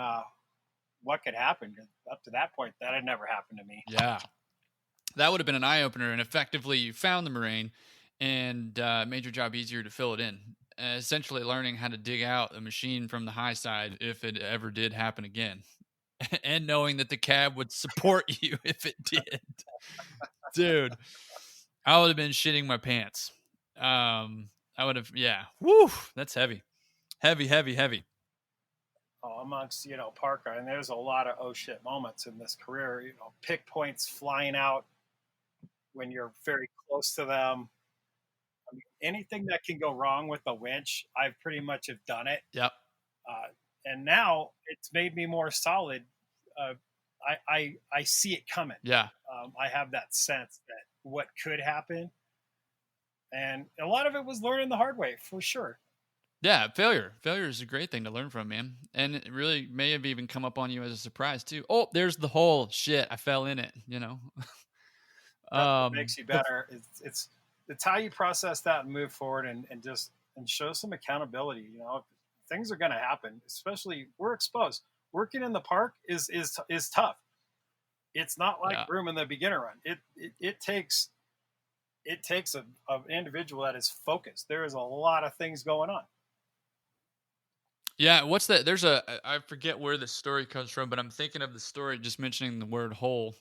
what could happen. Up to that point, that had never happened to me. Yeah, that would have been an eye opener. And effectively, you found the moraine and made your job easier to fill it in. Essentially, learning how to dig out a machine from the high side if it ever did happen again. And knowing that the cab would support you if it did. Dude, I would have been shitting my pants. I would have, yeah. Woo, that's heavy. Heavy. Amongst, Parker. And there's a lot of oh shit moments in this career, pick points flying out when you're very close to them. I mean, anything that can go wrong with a winch, I've pretty much have done it. Yep. And now it's made me more solid. I see it coming. Yeah. I have that sense that what could happen. And a lot of it was learning the hard way, for sure. Yeah, failure is a great thing to learn from, man. And it really may have even come up on you as a surprise too. Oh, there's the hole. Shit, I fell in it, That's what makes you better. It's how you process that and move forward and show some accountability. Things are going to happen, especially we're exposed. Working in the park is tough. It's not like room in the beginner run. It takes an individual that is focused. There is a lot of things going on. Yeah, what's that? I forget where the story comes from, but I'm thinking of the story just mentioning the word hole.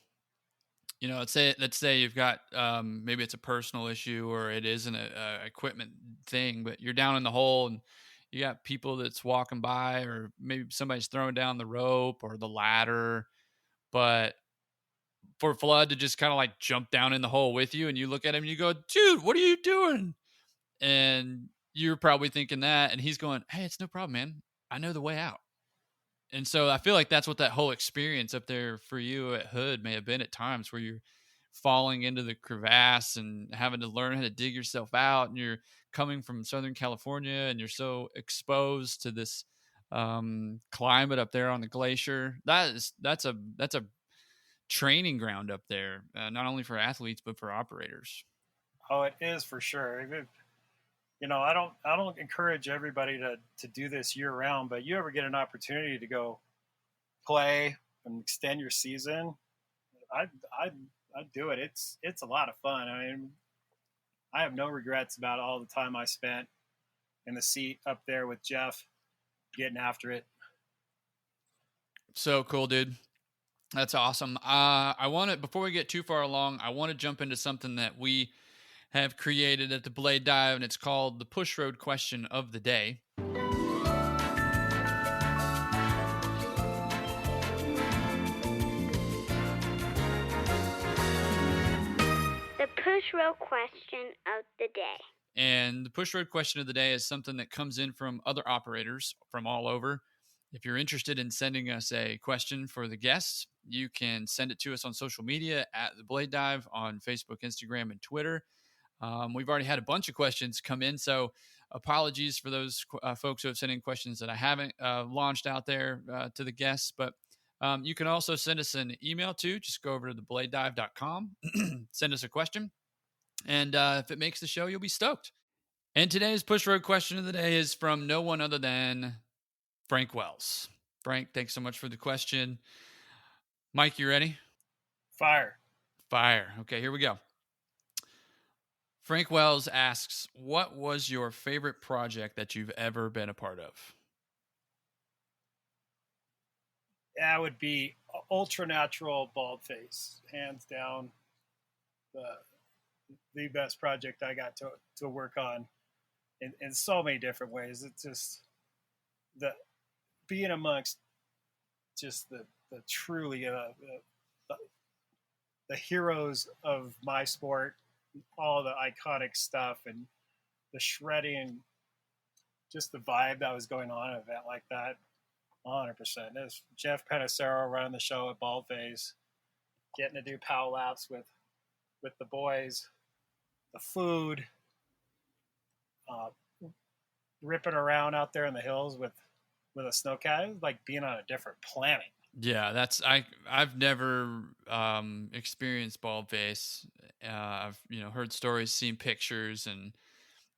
Let's say you've got maybe it's a personal issue or it isn't a equipment thing, but you're down in the hole and you got people that's walking by, or maybe somebody's throwing down the rope or the ladder, but for Flood to just kind of like jump down in the hole with you, and you look at him and you go, dude, what are you doing? And you're probably thinking that, and he's going, hey, it's no problem, man. I know the way out. And so I feel like that's what that whole experience up there for you at Hood may have been at times, where you're falling into the crevasse and having to learn how to dig yourself out. And you're coming from Southern California and you're so exposed to this climate up there on the glacier. That's a training ground up there, not only for athletes, but for operators. Oh, it is for sure. I don't encourage everybody to do this year round, but you ever get an opportunity to go play and extend your season, I'd do it. It's a lot of fun. I mean, I have no regrets about all the time I spent in the seat up there with Jeff getting after it. So cool, dude. That's awesome. Before we get too far along, I want to jump into something that we have created at the Blade Dive, and it's called the Push Road Question of the Day. The Push Road Question of the Day. And the Push Road Question of the Day is something that comes in from other operators from all over. If you're interested in sending us a question for the guests, you can send it to us on social media at the Blade Dive on Facebook, Instagram, and Twitter. We've already had a bunch of questions come in, so apologies for those folks who have sent in questions that I haven't launched out there to the guests. But you can also send us an email too. Just go over to thebladedive.com, send us a question, and if it makes the show, you'll be stoked. And today's Push Road Question of the Day is from no one other than Frank Wells. Frank, thanks so much for the question. Mike, you ready? Fire. Okay, here we go. Frank Wells asks, what was your favorite project that you've ever been a part of? That would be Ultra Natural Bald Face. Hands down, the best project I got to work on in so many different ways. It's just being amongst just the truly the heroes of my sport, all the iconic stuff and the shredding, just the vibe that was going on at an event like that. 100%. There's Jeff Penacero running the show at Baldface, getting to do power laps with the boys, the food, ripping around out there in the hills with a snowcat. It's like being on a different planet. Yeah, I've never experienced Baldface. I've heard stories, seen pictures, and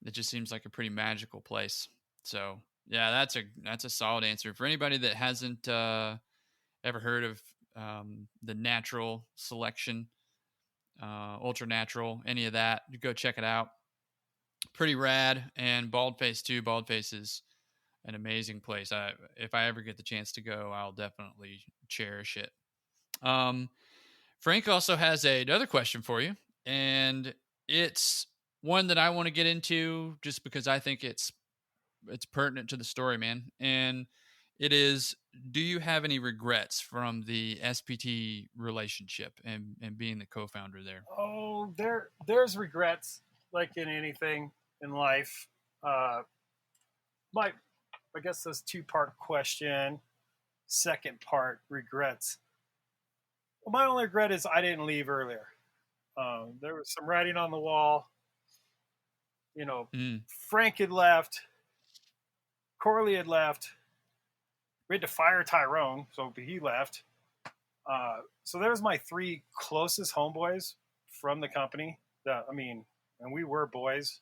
it just seems like a pretty magical place. So yeah, that's a solid answer for anybody that hasn't ever heard of the natural selection, ultra natural, any of that. You go check it out. Pretty rad. And Baldface too. Baldface is an amazing place. If I ever get the chance to go, I'll definitely cherish it. Frank also has another question for you, and it's one that I want to get into just because I think it's it's pertinent to the story, man. And it is, do you have any regrets from the SPT relationship and being the co-founder there? Oh, there's regrets, like in anything in life. Uh, my, I guess this two-part question. Second part, regrets. Well, my only regret is I didn't leave earlier. There was some writing on the wall. You know, Mm. Frank had left, Corley had left. We had to fire Tyrone, so he left. So there's my three closest homeboys from the company. And we were boys.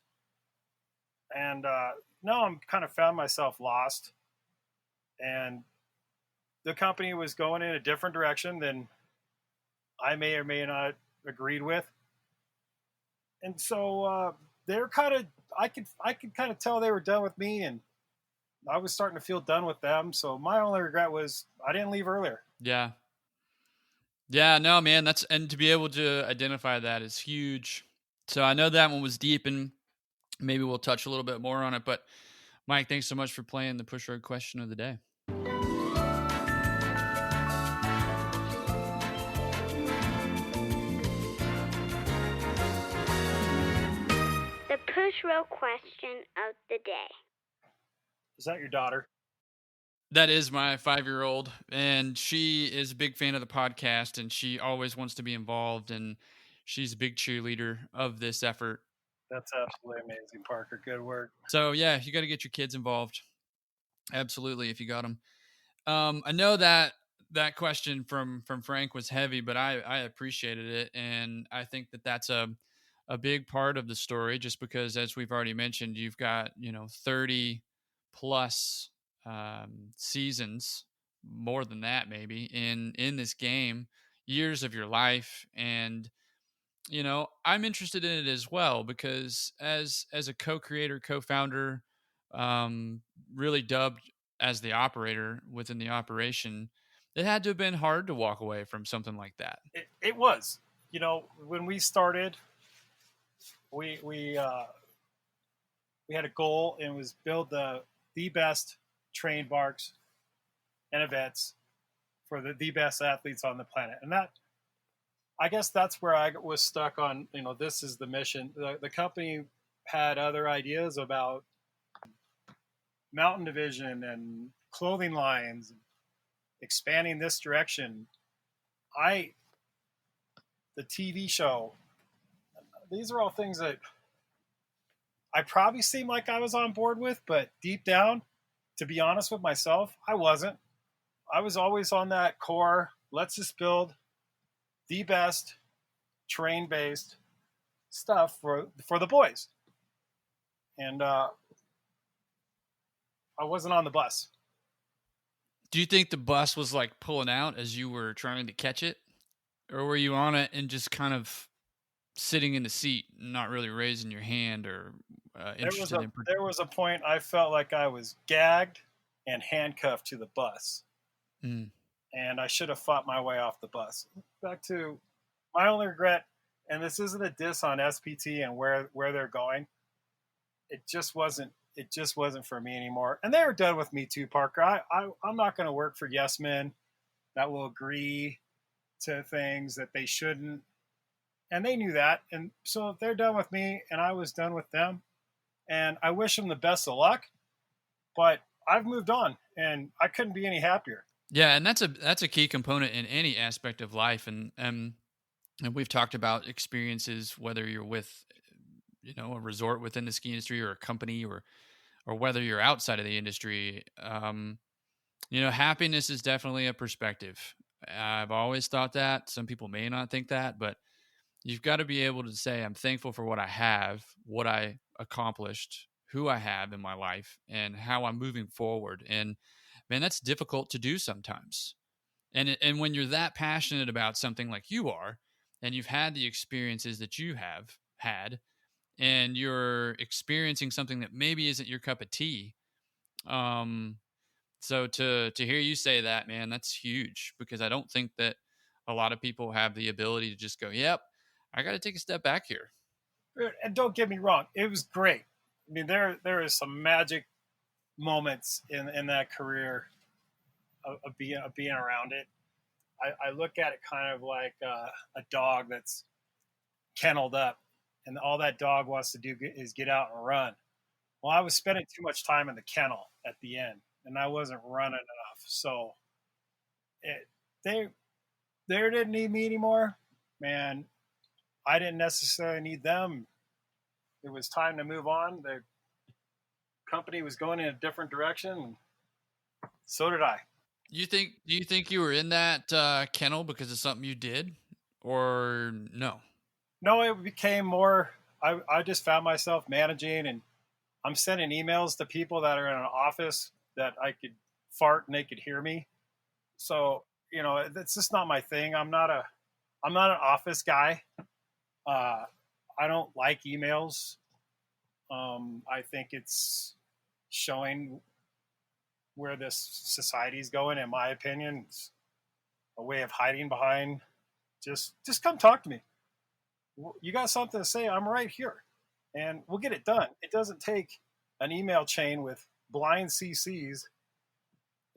And now I'm kind of found myself lost. And the company was going in a different direction than I may or may not agreed with. And so they're kind of, I could kind of tell they were done with me, and I was starting to feel done with them. So my only regret was I didn't leave earlier. Yeah. Yeah, no, man, and to be able to identify that is huge. So I know that one was deep, and maybe we'll touch a little bit more on it. But Mike, thanks so much for playing the push road question of the day. The push row question of the day. Is that your daughter? That is my 5-year-old, and she is a big fan of the podcast, and she always wants to be involved, and she's a big cheerleader of this effort. That's absolutely amazing, Parker. Good work. So yeah, you got to get your kids involved. Absolutely, if you got them. I know that question from Frank was heavy, but I appreciated it, and I think that that's a big part of the story, just because, as we've already mentioned, you've got 30 plus seasons, more than that maybe, in this game, years of your life. And I'm interested in it as well, because as a co-creator, co-founder, really dubbed as the operator within the operation, it had to have been hard to walk away from something like that. It was. When we started, we had a goal, and it was build the best train barks and events for the best athletes on the planet. And that, I guess that's where I was stuck on, this is the mission. The company had other ideas about mountain division and clothing lines, expanding this direction. The TV show, these are all things that I probably seemed like I was on board with, but deep down, to be honest with myself, I wasn't. I was always on that core, let's just build the best train-based stuff for the boys. And I wasn't on the bus. Do you think the bus was like pulling out as you were trying to catch it? Or were you on it and just kind of sitting in the seat, not really raising your hand or interested in? There was a point I felt like I was gagged and handcuffed to the bus. Mm. And I should have fought my way off the bus. Back to my only regret, and this isn't a diss on SPT and where they're going. It just wasn't for me anymore. And they were done with me too, Parker. I'm not going to work for yes men that will agree to things that they shouldn't. And they knew that. And so they're done with me, and I was done with them. And I wish them the best of luck, but I've moved on, and I couldn't be any happier. Yeah, and that's a key component in any aspect of life, and we've talked about experiences, whether you're with a resort within the ski industry or a company, or whether you're outside of the industry. Happiness is definitely a perspective. I've always thought that. Some people may not think that, but you've got to be able to say, I'm thankful for what I have, what I accomplished, who I have in my life, and how I'm moving forward. And man, that's difficult to do sometimes. And when you're that passionate about something like you are, and you've had the experiences that you have had, and you're experiencing something that maybe isn't your cup of tea. So to hear you say that, man, that's huge, because I don't think that a lot of people have the ability to just go, yep, I got to take a step back here. And don't get me wrong, it was great. I mean, there is some magic moments in that career of being around it. I look at it kind of like a dog that's kenneled up, and all that dog wants to do is get out and run. Well, I was spending too much time in the kennel at the end, and I wasn't running enough. So it, they didn't need me anymore. Man, I didn't necessarily need them. It was time to move on. The company was going in a different direction. So did I. Do you think you were in that kennel because of something you did, or no? No, it became more. I just found myself managing, and I'm sending emails to people that are in an office that I could fart and they could hear me. So it's just not my thing. I'm not an office guy. I don't like emails. I think it's showing where this society is going. In my opinion, it's a way of hiding behind. Just come talk to me. You got something to say? I'm right here, and we'll get it done. It doesn't take an email chain with blind CCs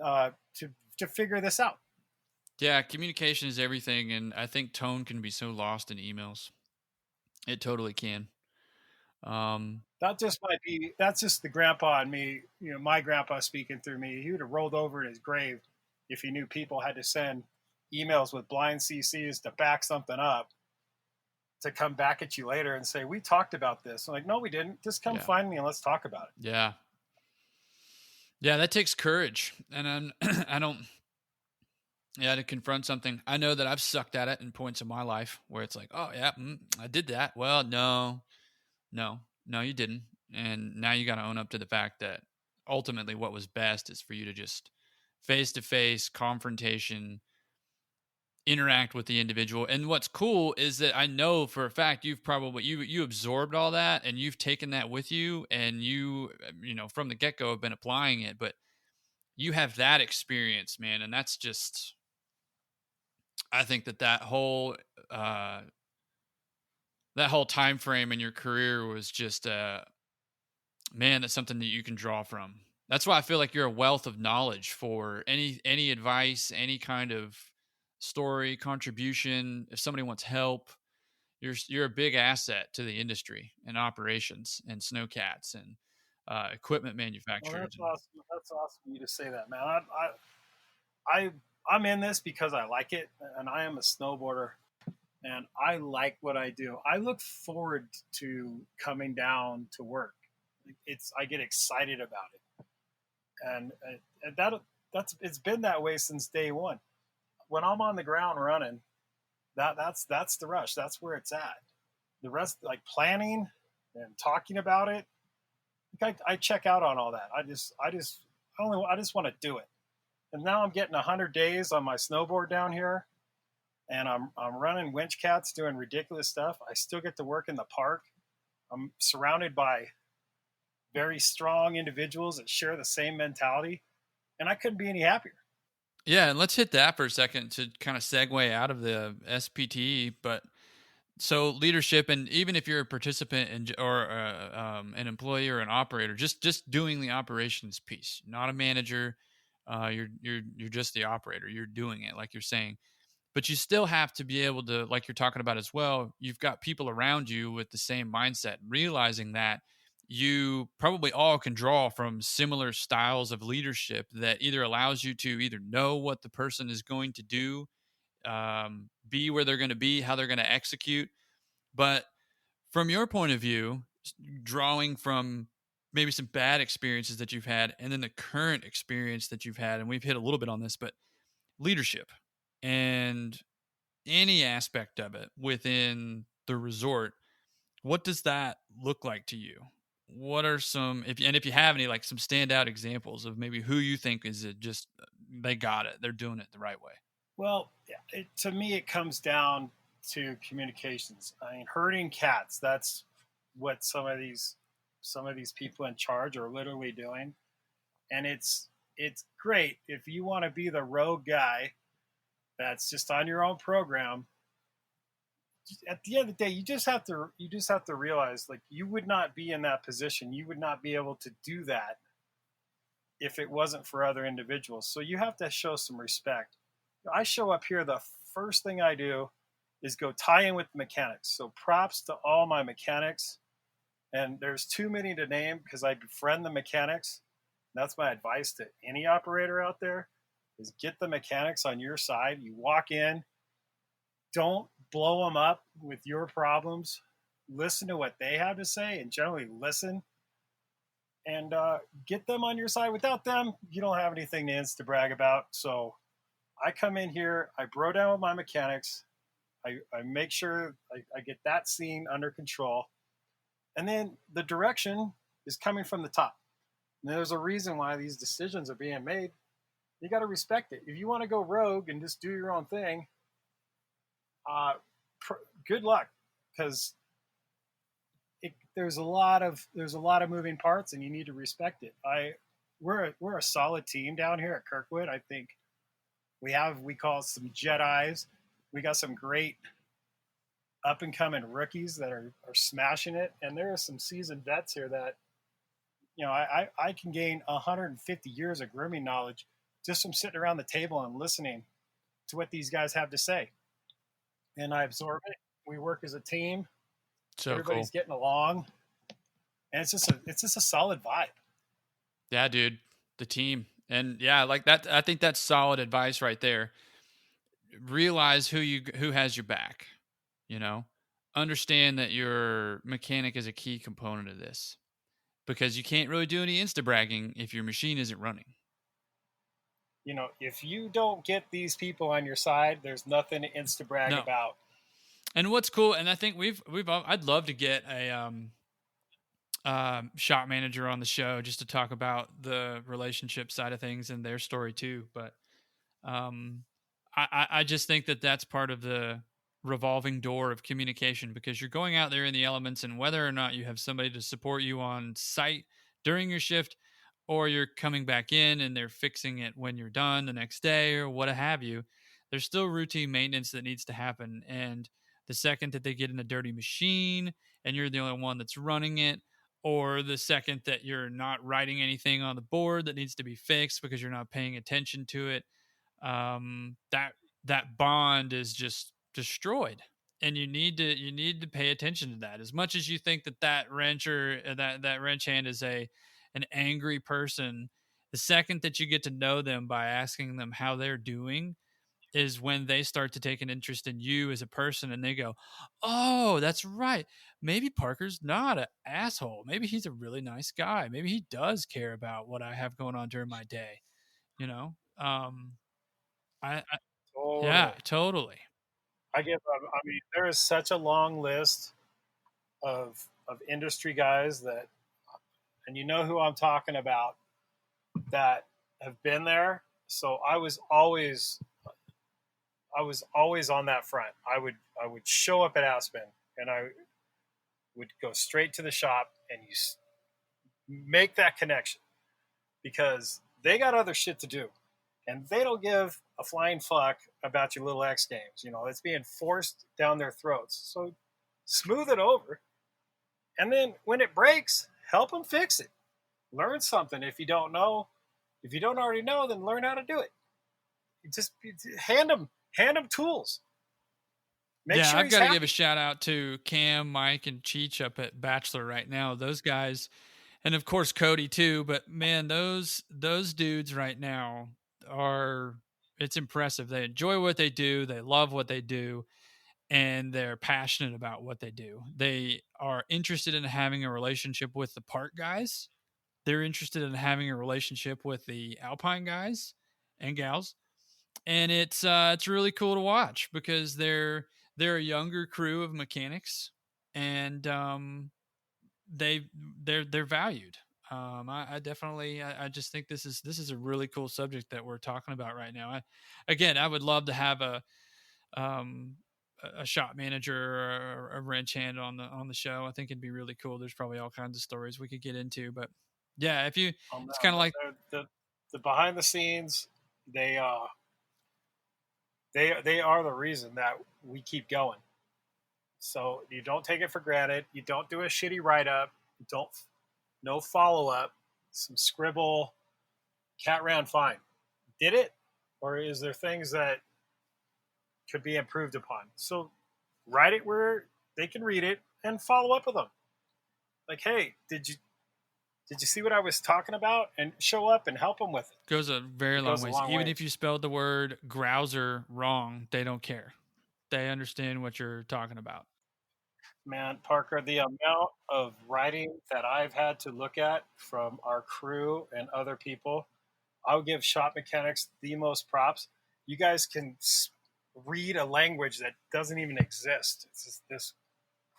to figure this out. Yeah, communication is everything, and I think tone can be so lost in emails. It totally can. That just might be. That's just the grandpa in me. My grandpa speaking through me. He would have rolled over in his grave if he knew people had to send emails with blind CCs to back something up, to come back at you later and say, we talked about this. I'm like, no, we didn't. Just come find me and let's talk about it. Yeah. Yeah, that takes courage. And I don't, to confront something. I know that I've sucked at it in points in my life where it's like, oh, yeah, I did that. Well, no, you didn't. And now you got to own up to the fact that ultimately what was best is for you to just face-to-face confrontation, interact with the individual. And what's cool is that I know for a fact you've probably you absorbed all that and you've taken that with you, and you from the get-go have been applying it, but you have that experience, man. And that's just, I think that whole time frame in your career was just man, that's something that you can draw from. That's why I feel like you're a wealth of knowledge for any advice, any kind of story, contribution. If somebody wants help, you're a big asset to the industry and operations and Snowcats and equipment manufacturers. Well, that's awesome. That's awesome of you to say that, man. I'm in this because I like it, and I am a snowboarder, and I like what I do. I look forward to coming down to work. I get excited about it, and it's been that way since day one. When I'm on the ground running, that's the rush. That's where it's at. The rest, like planning and talking about it, I check out on all that. I just want to do it. And now I'm getting 100 days on my snowboard down here, and I'm running winch cats, doing ridiculous stuff. I still get to work in the park. I'm surrounded by very strong individuals that share the same mentality, and I couldn't be any happier. Yeah, and let's hit that for a second to kind of segue out of the SPT. But so leadership, and even if you're a participant or an employee or an operator, just doing the operations piece, not a manager, you're just the operator. You're doing it like you're saying, but you still have to be able to, like you're talking about as well. You've got people around you with the same mindset, realizing that you probably all can draw from similar styles of leadership that either allows you to either know what the person is going to do, be where they're going to be, how they're going to execute. But from your point of view, drawing from maybe some bad experiences that you've had and then the current experience that you've had, and we've hit a little bit on this, but leadership and any aspect of it within the resort, what does that look like to you? What are some, if you have any, like some standout examples of maybe who you think is it just, they got it, they're doing it the right way? Well, to me, it comes down to communications. I mean, herding cats, that's what some of these people in charge are literally doing. And it's great if you want to be the rogue guy that's just on your own program. At the end of the day, you just have to realize, like, you would not be in that position. You would not be able to do that if it wasn't for other individuals. So you have to show some respect. I show up here, the first thing I do is go tie in with the mechanics. So props to all my mechanics. And there's too many to name because I befriend the mechanics. That's my advice to any operator out there is get the mechanics on your side. You walk in, don't blow them up with your problems. Listen to what they have to say and generally listen and get them on your side. Without them, you don't have anything to brag about. So I come in here, I bro down with my mechanics. I make sure I get that scene under control. And then the direction is coming from the top. And there's a reason why these decisions are being made. You got to respect it. If you want to go rogue and just do your own thing, good luck, because there's a lot of moving parts, and you need to respect it. We're a solid team down here at Kirkwood. I think we call some Jedis. We got some great up and coming rookies that are smashing it, and there are some seasoned vets here that, you know, I can gain 150 years of grooming knowledge just from sitting around the table and listening to what these guys have to say. And I absorb it. We work as a team. So everybody's cool. getting along, and it's just a solid vibe. Yeah, dude, the team. And yeah, like that, I think that's solid advice right there. Realize who has your back, you know, understand that your mechanic is a key component of this, because you can't really do any insta bragging if your machine isn't running. You know, if you don't get these people on your side, there's nothing to insta brag about. And what's cool, and I think I'd love to get a shop manager on the show just to talk about the relationship side of things and their story too. But I just think that that's part of the revolving door of communication, because you're going out there in the elements, and whether or not you have somebody to support you on site during your shift, or you're coming back in and they're fixing it when you're done the next day or what have you, there's still routine maintenance that needs to happen. And the second that they get in a dirty machine and you're the only one that's running it, or the second that you're not writing anything on the board that needs to be fixed because you're not paying attention to it, that bond is just destroyed. And you need to pay attention to that. As much as you think that wrencher, that wrench hand is an angry person, the second that you get to know them by asking them how they're doing is when they start to take an interest in you as a person, and they go, oh, that's right. Maybe Parker's not an asshole. Maybe he's a really nice guy. Maybe he does care about what I have going on during my day. You know? Yeah, totally. I mean, there is such a long list of industry guys that, and you know who I'm talking about, that have been there. So I was always on that front. I would show up at Aspen, and I would go straight to the shop, and you make that connection, because they got other shit to do, and they don't give a flying fuck about your little X Games. You know, it's being forced down their throats. So smooth it over, and then when it breaks, help them fix it. Learn something. If you don't already know, then learn how to do it. Just hand them tools. Sure I've got to give a shout out to Cam, Mike, and Cheech up at Bachelor right now. Those guys, and of course Cody too. But man, those dudes right now it's impressive. They enjoy what they do, they love what they do, and they're passionate about what they do. They are interested in having a relationship with the park guys. They're interested in having a relationship with the Alpine guys and gals. And it's really cool to watch, because they're a younger crew of mechanics, and they're valued. I definitely I just think this is a really cool subject that we're talking about right now. I would love to have a shop manager or a wrench hand on the show. I think it'd be really cool. There's probably all kinds of stories we could get into, but yeah, it's kind of like the behind the scenes. They are the reason that we keep going. So you don't take it for granted. You don't do a shitty write up. No follow up. Some scribble. cat ran fine. Did it? Or is there things that could be improved upon? So write it where they can read it and follow up with them. Like, hey, did you see what I was talking about? And show up and help them with it. Goes a very It long goes a ways. long Even way. if you spelled the word grouser wrong, they don't care. They understand what you're talking about. Man, Parker, the amount of writing that I've had to look at from our crew and other people, I'll give shop mechanics the most props. You guys can read a language that doesn't even exist. It's just this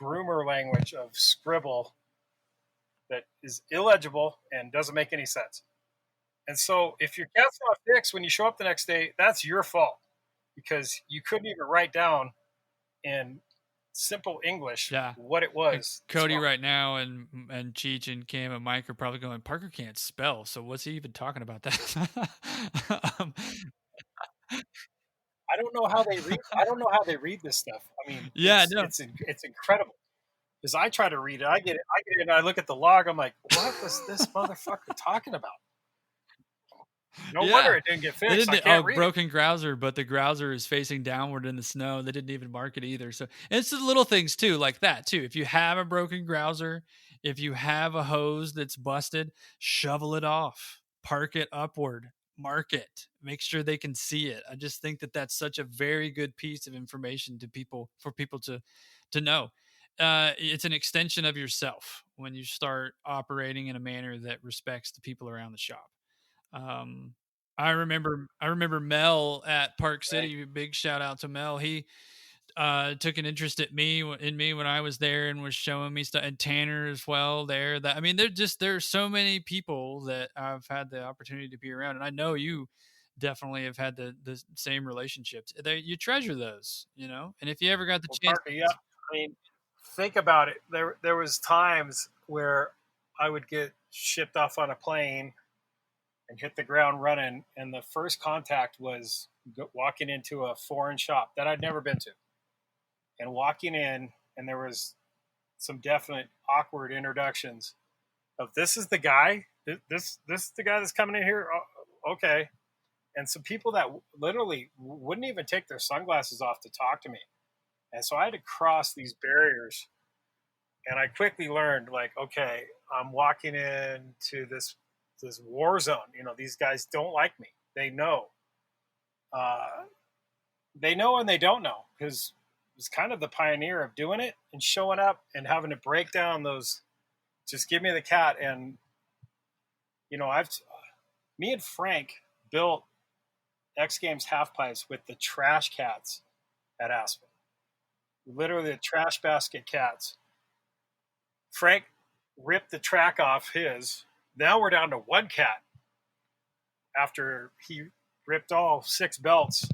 groomer language of scribble that is illegible and doesn't make any sense. And so if your cat's not fixed when you show up the next day, that's your fault because you couldn't even write down in simple English what it was. Cody right now and Cheech and Cam and Mike are probably going, Parker can't spell, so what's he even talking about that? I don't know how they read. I don't know how they read this stuff. I mean, it's incredible because I try to read it. I get it, and I look at the log. I'm like, what was this motherfucker talking about? No wonder it didn't get fixed. I can't read broken grouser, but the grouser is facing downward in the snow. They didn't even mark it either. So it's the little things too, like that too. If you have a broken grouser, if you have a hose that's busted, shovel it off, park it upward, mark it, make sure they can see it. I just think that that's such a very good piece of information to people for people to know. It's an extension of yourself when you start operating in a manner that respects the people around the shop. I remember Mel at Park City. Right. Big shout out to Mel. He took an interest in me when I was there and was showing me stuff, and Tanner as well there. That I mean, there's so many people that I've had the opportunity to be around, and I know you definitely have had the same relationships. You treasure those, you know. And if you ever got the chance, Parker, yeah, I mean, think about it. There was times where I would get shipped off on a plane and hit the ground running, and the first contact was walking into a foreign shop that I'd never been to, and walking in, and there was some definite awkward introductions of this is the guy, this is the guy that's coming in here, okay, and some people that literally wouldn't even take their sunglasses off to talk to me, and so I had to cross these barriers, and I quickly learned, like, okay, I'm walking into this war zone. You know, these guys don't like me. They know. They know and they don't know because I was kind of the pioneer of doing it and showing up and having to break down those. Just give me the cat, and you know, me and Frank built X Games half pipes with the trash cats at Aspen. Literally the trash basket cats. Frank ripped the track off his. Now we're down to one cat after he ripped all 6 belts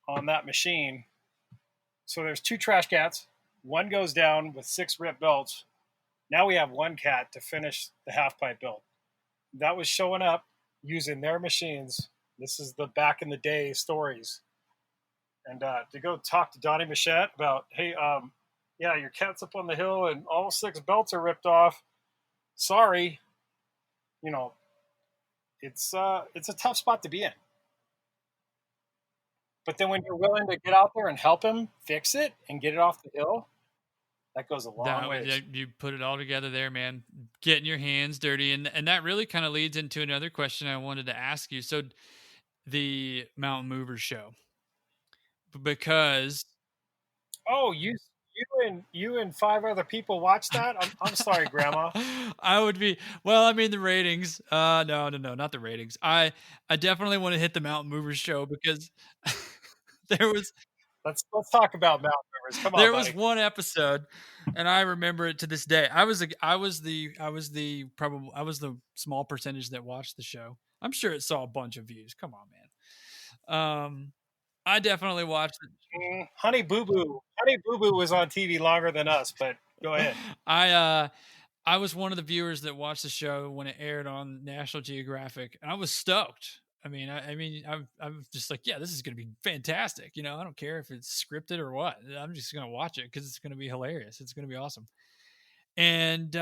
on that machine. So there's 2 trash cats. One goes down with 6 ripped belts. Now we have one cat to finish the half pipe build. That was showing up using their machines. This is the back in the day stories. And to go talk to Donnie Machette about, hey, yeah, your cat's up on the hill and all 6 belts are ripped off. Sorry. You know, it's a tough spot to be in. But then when you're willing to get out there and help him fix it and get it off the hill, that goes a long way. You put it all together there, man. Getting your hands dirty. And that really kind of leads into another question I wanted to ask you. So the Mountain Movers show, because you and 5 other people watched that? I'm sorry, Grandma. I would be, well, I mean, the ratings. No, not the ratings. I definitely want to hit the Mountain Movers show because there was. Let's talk about Mountain Movers. Come on, there buddy. was one episode, and I remember it to this day. I was the small percentage that watched the show. I'm sure it saw a bunch of views. Come on, man. I definitely watched it. Honey Boo Boo was on TV longer than us, but go ahead. I was one of the viewers that watched the show when it aired on National Geographic, and I was stoked. I'm just like, yeah, this is going to be fantastic. You know, I don't care if it's scripted or what. I'm just going to watch it because it's going to be hilarious. It's going to be awesome. And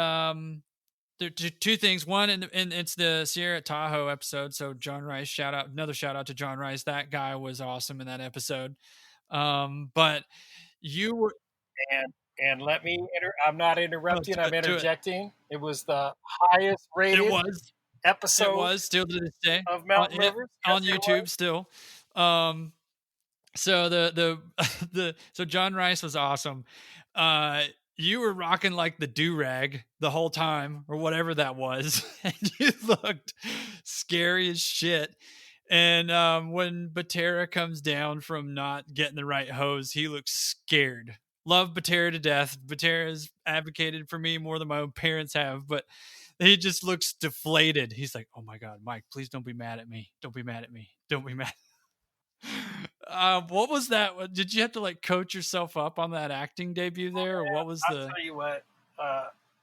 there are two things. One, and it's the Sierra Tahoe episode. So John Rice, another shout out to John Rice. That guy was awesome in that episode. But you were And let me I'm not interrupting, I'm do it. interjecting. It was the highest It rated was. It episode was still to this day of Mountain Rivers. on Yes, it YouTube was. still. So so John Rice was awesome. You were rocking like the do-rag the whole time or whatever that was, and you looked scary as shit. And when Batera comes down from not getting the right hose, he looks scared. Love Batera to death. Batera's advocated for me more than my own parents have, but he just looks deflated. He's like, "Oh my God, Mike, please don't be mad at me. Don't be mad at me. Don't be mad." What was that? Did you have to like coach yourself up on that acting debut there, or what was I'll tell you what,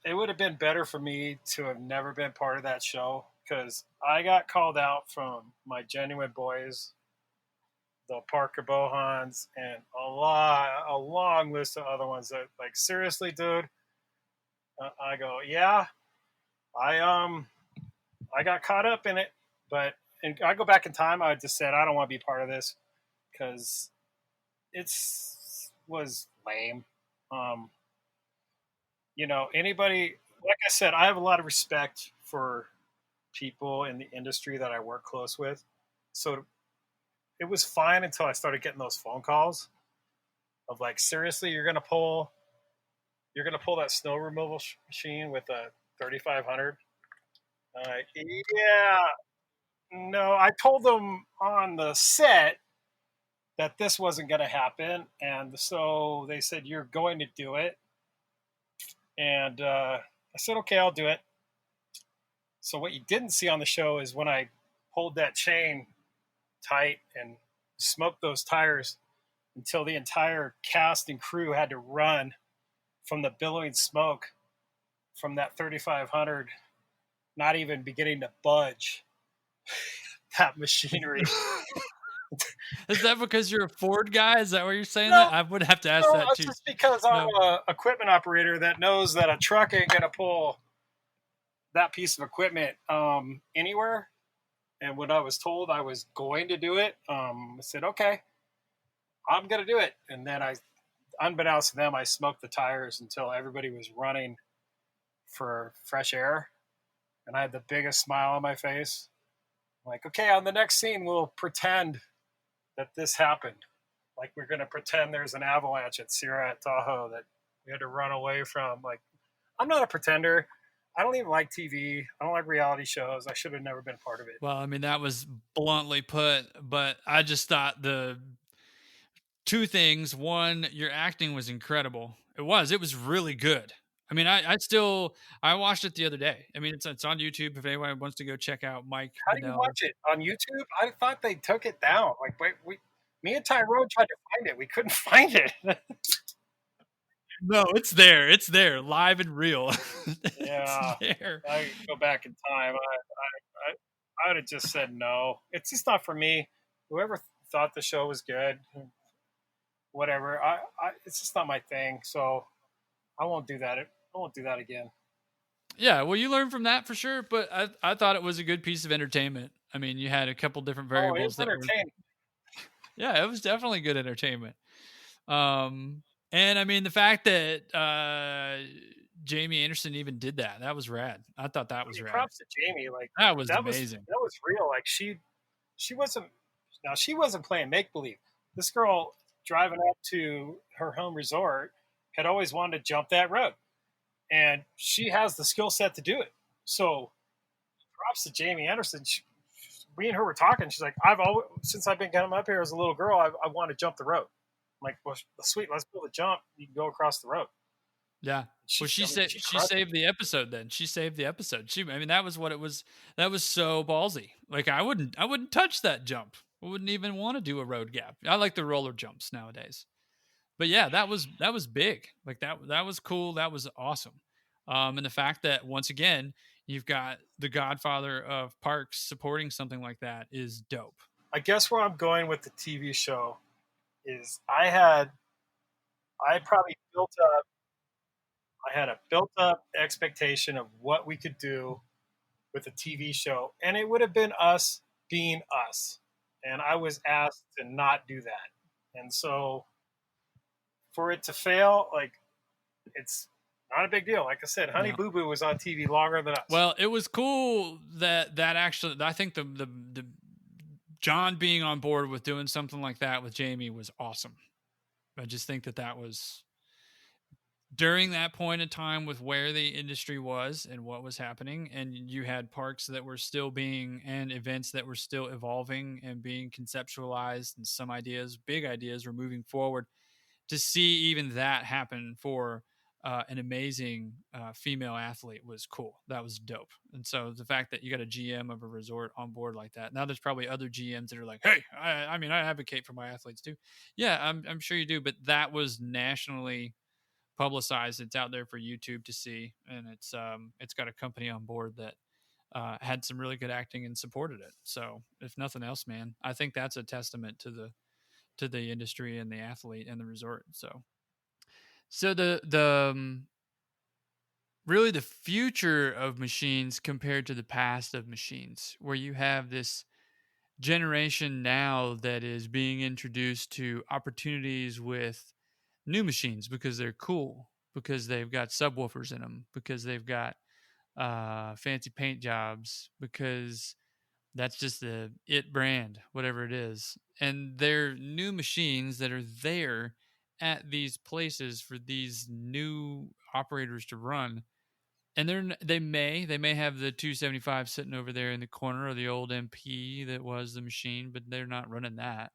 it would have been better for me to have never been part of that show, because I got called out from my genuine boys, the Parker Bohans, and a long list of other ones that, like, seriously, dude. I go, yeah, I got caught up in it, but and I go back in time, I just said I don't want to be part of this because was lame. Um, anybody, like I said, I have a lot of respect for people in the industry that I work close with. So it was fine until I started getting those phone calls of like, seriously, you're gonna pull that snow removal machine with a 3500. Yeah, no, I told them on the set that this wasn't going to happen, and so they said, you're going to do it. And I said, okay, I'll do it. So what you didn't see on the show is when I pulled that chain tight and smoked those tires until the entire cast and crew had to run from the billowing smoke from that 3500, not even beginning to budge that machinery. Is that because you're a Ford guy? Is that what you're saying? No, that I would have to ask that too. It's just because I'm an equipment operator that knows that a truck ain't going to pull that piece of equipment anywhere. And when I was told I was going to do it, I said, okay, I'm going to do it. And then unbeknownst to them, I smoked the tires until everybody was running for fresh air. And I had the biggest smile on my face. I'm like, okay, on the next scene, we'll pretend that this happened. Like, we're going to pretend there's an avalanche at Sierra Tahoe that we had to run away from. Like, I'm not a pretender. I don't even like TV. I don't like reality shows. I should have never been part of it. Well, I mean, that was bluntly put, but I just thought the two things. One, your acting was incredible. It was really good. I mean, I watched it the other day. I mean, it's on YouTube if anyone wants to go check out Mike. How do you watch it? On YouTube? I thought they took it down. Like, me and Tyrone tried to find it. We couldn't find it. No, it's there. It's there, live and real. Yeah, I go back in time. I would have just said no. It's just not for me. Whoever thought the show was good, whatever. It's just not my thing. So I won't do that. I won't do that again. Yeah, well, you learned from that for sure. But I thought it was a good piece of entertainment. I mean, you had a couple different variables. Oh, it was entertaining. Yeah, it was definitely good entertainment. And I mean, the fact that Jamie Anderson even did that was rad. I thought that was rad. Props to Jamie. Like, that was amazing. That was real. Like, she wasn't playing make believe. This girl driving up to her home resort had always wanted to jump that road, and she has the skill set to do it. So, props to Jamie Anderson. Me and her were talking. She's like, since I've been coming up here as a little girl, I want to jump the road. I'm like, well, sweet, let's build a jump. You can go across the road. Yeah. She saved the episode then. She saved the episode. I mean, that was what it was. That was so ballsy. Like, I wouldn't touch that jump. I wouldn't even want to do a road gap. I like the roller jumps nowadays. But yeah, that was big. Like, that was cool. That was awesome. And the fact that, once again, you've got the godfather of parks supporting something like that is dope. I guess where I'm going with the TV show is I probably built up I had a built-up expectation of what we could do with a TV show, and it would have been us being us. And I was asked to not do that. And so for it to fail, like, it's not a big deal. Like I said, Honey Yeah. Boo Boo was on TV longer than us. Well, it was cool that actually, I think the John being on board with doing something like that with Jamie was awesome. I just think that was during that point in time with where the industry was and what was happening, and you had parks that were still being and events that were still evolving and being conceptualized, and some ideas, big ideas, were moving forward. To see even that happen for an amazing female athlete was cool. That was dope. And so the fact that you got a GM of a resort on board like that, now there's probably other GMs that are like, hey, I mean, I advocate for my athletes too. Yeah, I'm sure you do, but that was nationally publicized. It's out there for YouTube to see, and it's got a company on board that had some really good acting and supported it. So if nothing else, man, I think that's a testament to the industry and the athlete and the resort. So the really the future of machines compared to the past of machines, where you have this generation now that is being introduced to opportunities with new machines because they're cool, because they've got subwoofers in them, because they've got fancy paint jobs, because that's just the it brand, whatever it is. And they're new machines that are there at these places for these new operators to run. And they may have the 275 sitting over there in the corner, or the old MP that was the machine, but they're not running that.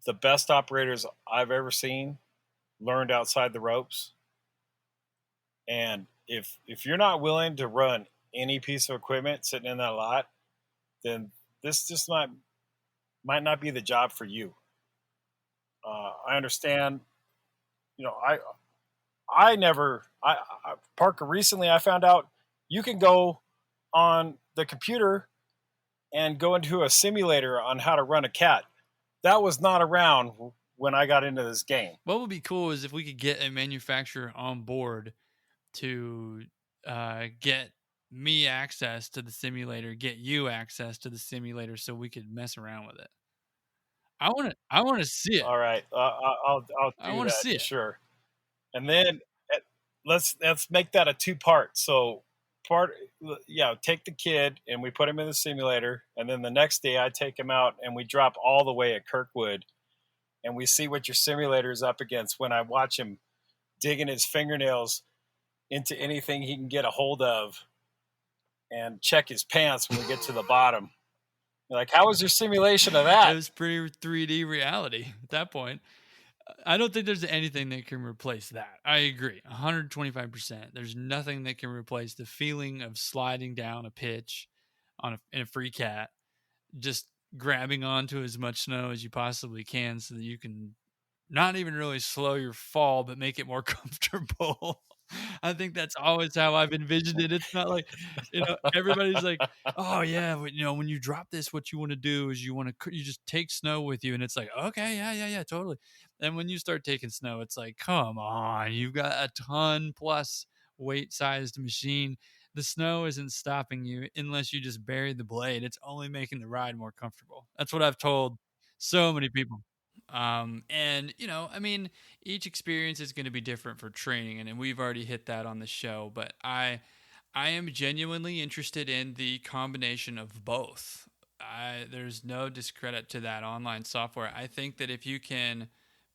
The best operators I've ever seen learned outside the ropes. And if you're not willing to run any piece of equipment sitting in that lot, then this just might not be the job for you. I understand. You know, Parker, recently I found out you can go on the computer and go into a simulator on how to run a cat. That was not around when I got into this game. What would be cool is if we could get a manufacturer on board to get me access to the simulator, get you access to the simulator, so we could mess around with it. I want to see it. All right, I'll I do want to that see for it. sure. And then let's make that a 2-part. So take the kid and we put him in the simulator, and then the next day I take him out and we drop all the way at Kirkwood, and we see what your simulator is up against when I watch him digging his fingernails into anything he can get a hold of, and check his pants when we get to the bottom. Like, how was your simulation of that? It was pretty 3D reality at that point. I don't think there's anything that can replace that. I agree, 125%. There's nothing that can replace the feeling of sliding down a pitch in a free cat, just grabbing onto as much snow as you possibly can so that you can not even really slow your fall, but make it more comfortable. I think that's always how I've envisioned it. It's not like, everybody's like, oh yeah, when you drop this, what you want to do is you just take snow with you. And it's like, okay, yeah, totally. And when you start taking snow, it's like, come on, you've got a ton plus weight sized machine. The snow isn't stopping you unless you just bury the blade. It's only making the ride more comfortable. That's what I've told so many people. And I mean, each experience is going to be different for training, and we've already hit that on the show, but I am genuinely interested in the combination of both. There's no discredit to that online software. I think that if you can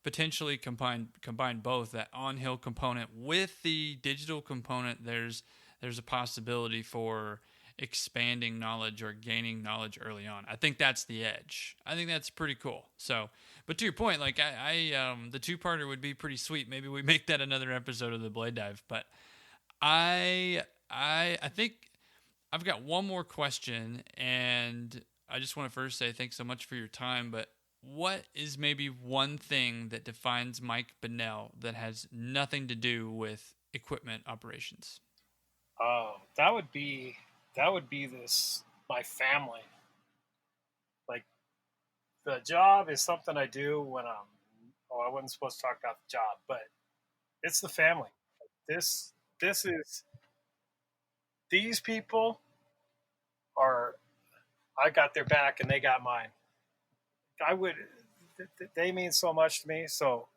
potentially combine both, that on-hill component with the digital component, there's a possibility for expanding knowledge or gaining knowledge early on. I think that's the edge. I think that's pretty cool. So, but to your point, like the 2-parter would be pretty sweet. Maybe we make that another episode of the Blade Dive. But I think I've got one more question, and I just want to first say thanks so much for your time. But what is maybe one thing that defines Mike Binnell that has nothing to do with equipment operations? That would be my family. Like, the job is something I do when I wasn't supposed to talk about the job, but it's the family. This is, these people are, I got their back and they got mine. They mean so much to me. So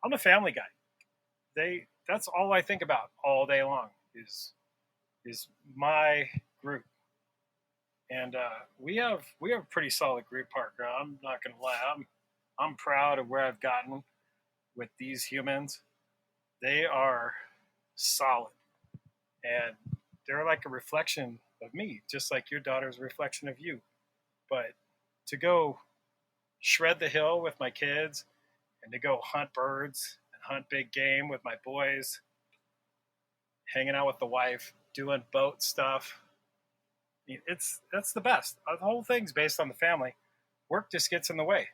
I'm a family guy. That's all I think about all day long is my group. And we have a pretty solid group, Parker. I'm not gonna lie. I'm proud of where I've gotten with these humans. They are solid, and they're like a reflection of me, just like your daughter's a reflection of you. But to go shred the hill with my kids, and to go hunt birds and hunt big game with my boys, hanging out with the wife, doing boat stuff. That's the best. The whole thing's based on the family. Work just gets in the way.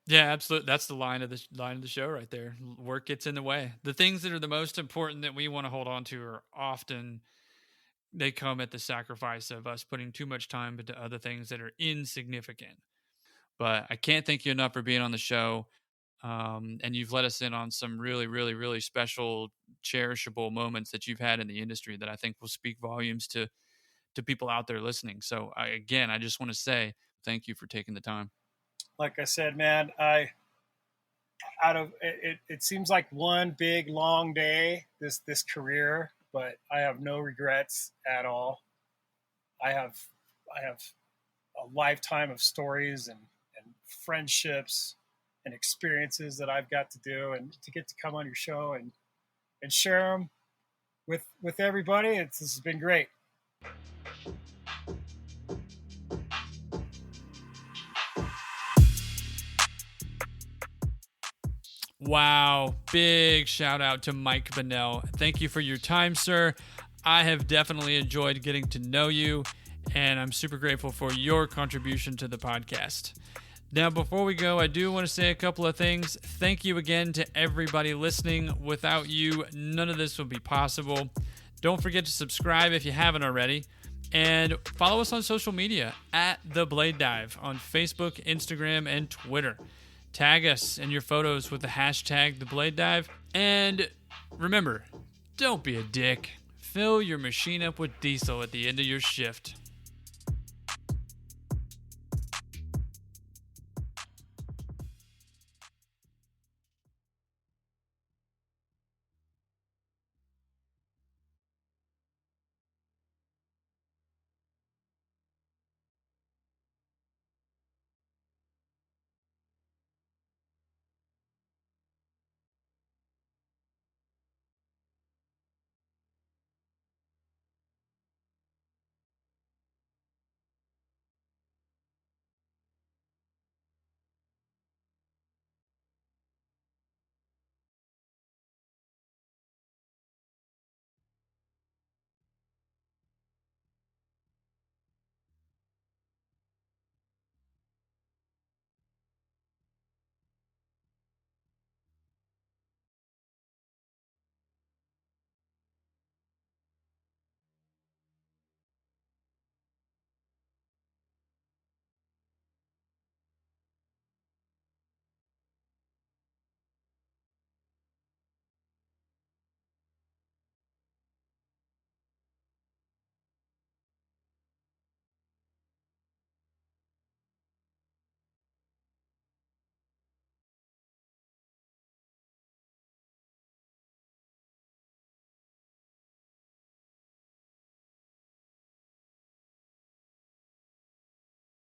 Yeah, absolutely. That's the line of the show right there. Work gets in the way. The things that are the most important that we want to hold on to are often, they come at the sacrifice of us putting too much time into other things that are insignificant. But I can't thank you enough for being on the show. And you've let us in on some really, really, really special, cherishable moments that you've had in the industry that I think will speak volumes to people out there listening. So I just want to say thank you for taking the time. Like I said, man, it seems like one big long day, this career, but I have no regrets at all. I have a lifetime of stories and friendships and experiences that I've got to do, and to get to come on your show and share them with everybody. This has been great. Wow. Big shout out to Mike Binnell. Thank you for your time, sir. I have definitely enjoyed getting to know you, and I'm super grateful for your contribution to the podcast. Now, before we go, I do want to say a couple of things. Thank you again to everybody listening. Without you, none of this would be possible. Don't forget to subscribe if you haven't already. And follow us on social media at The Blade Dive on Facebook, Instagram, and Twitter. Tag us in your photos with the hashtag The Blade Dive. And remember, don't be a dick. Fill your machine up with diesel at the end of your shift.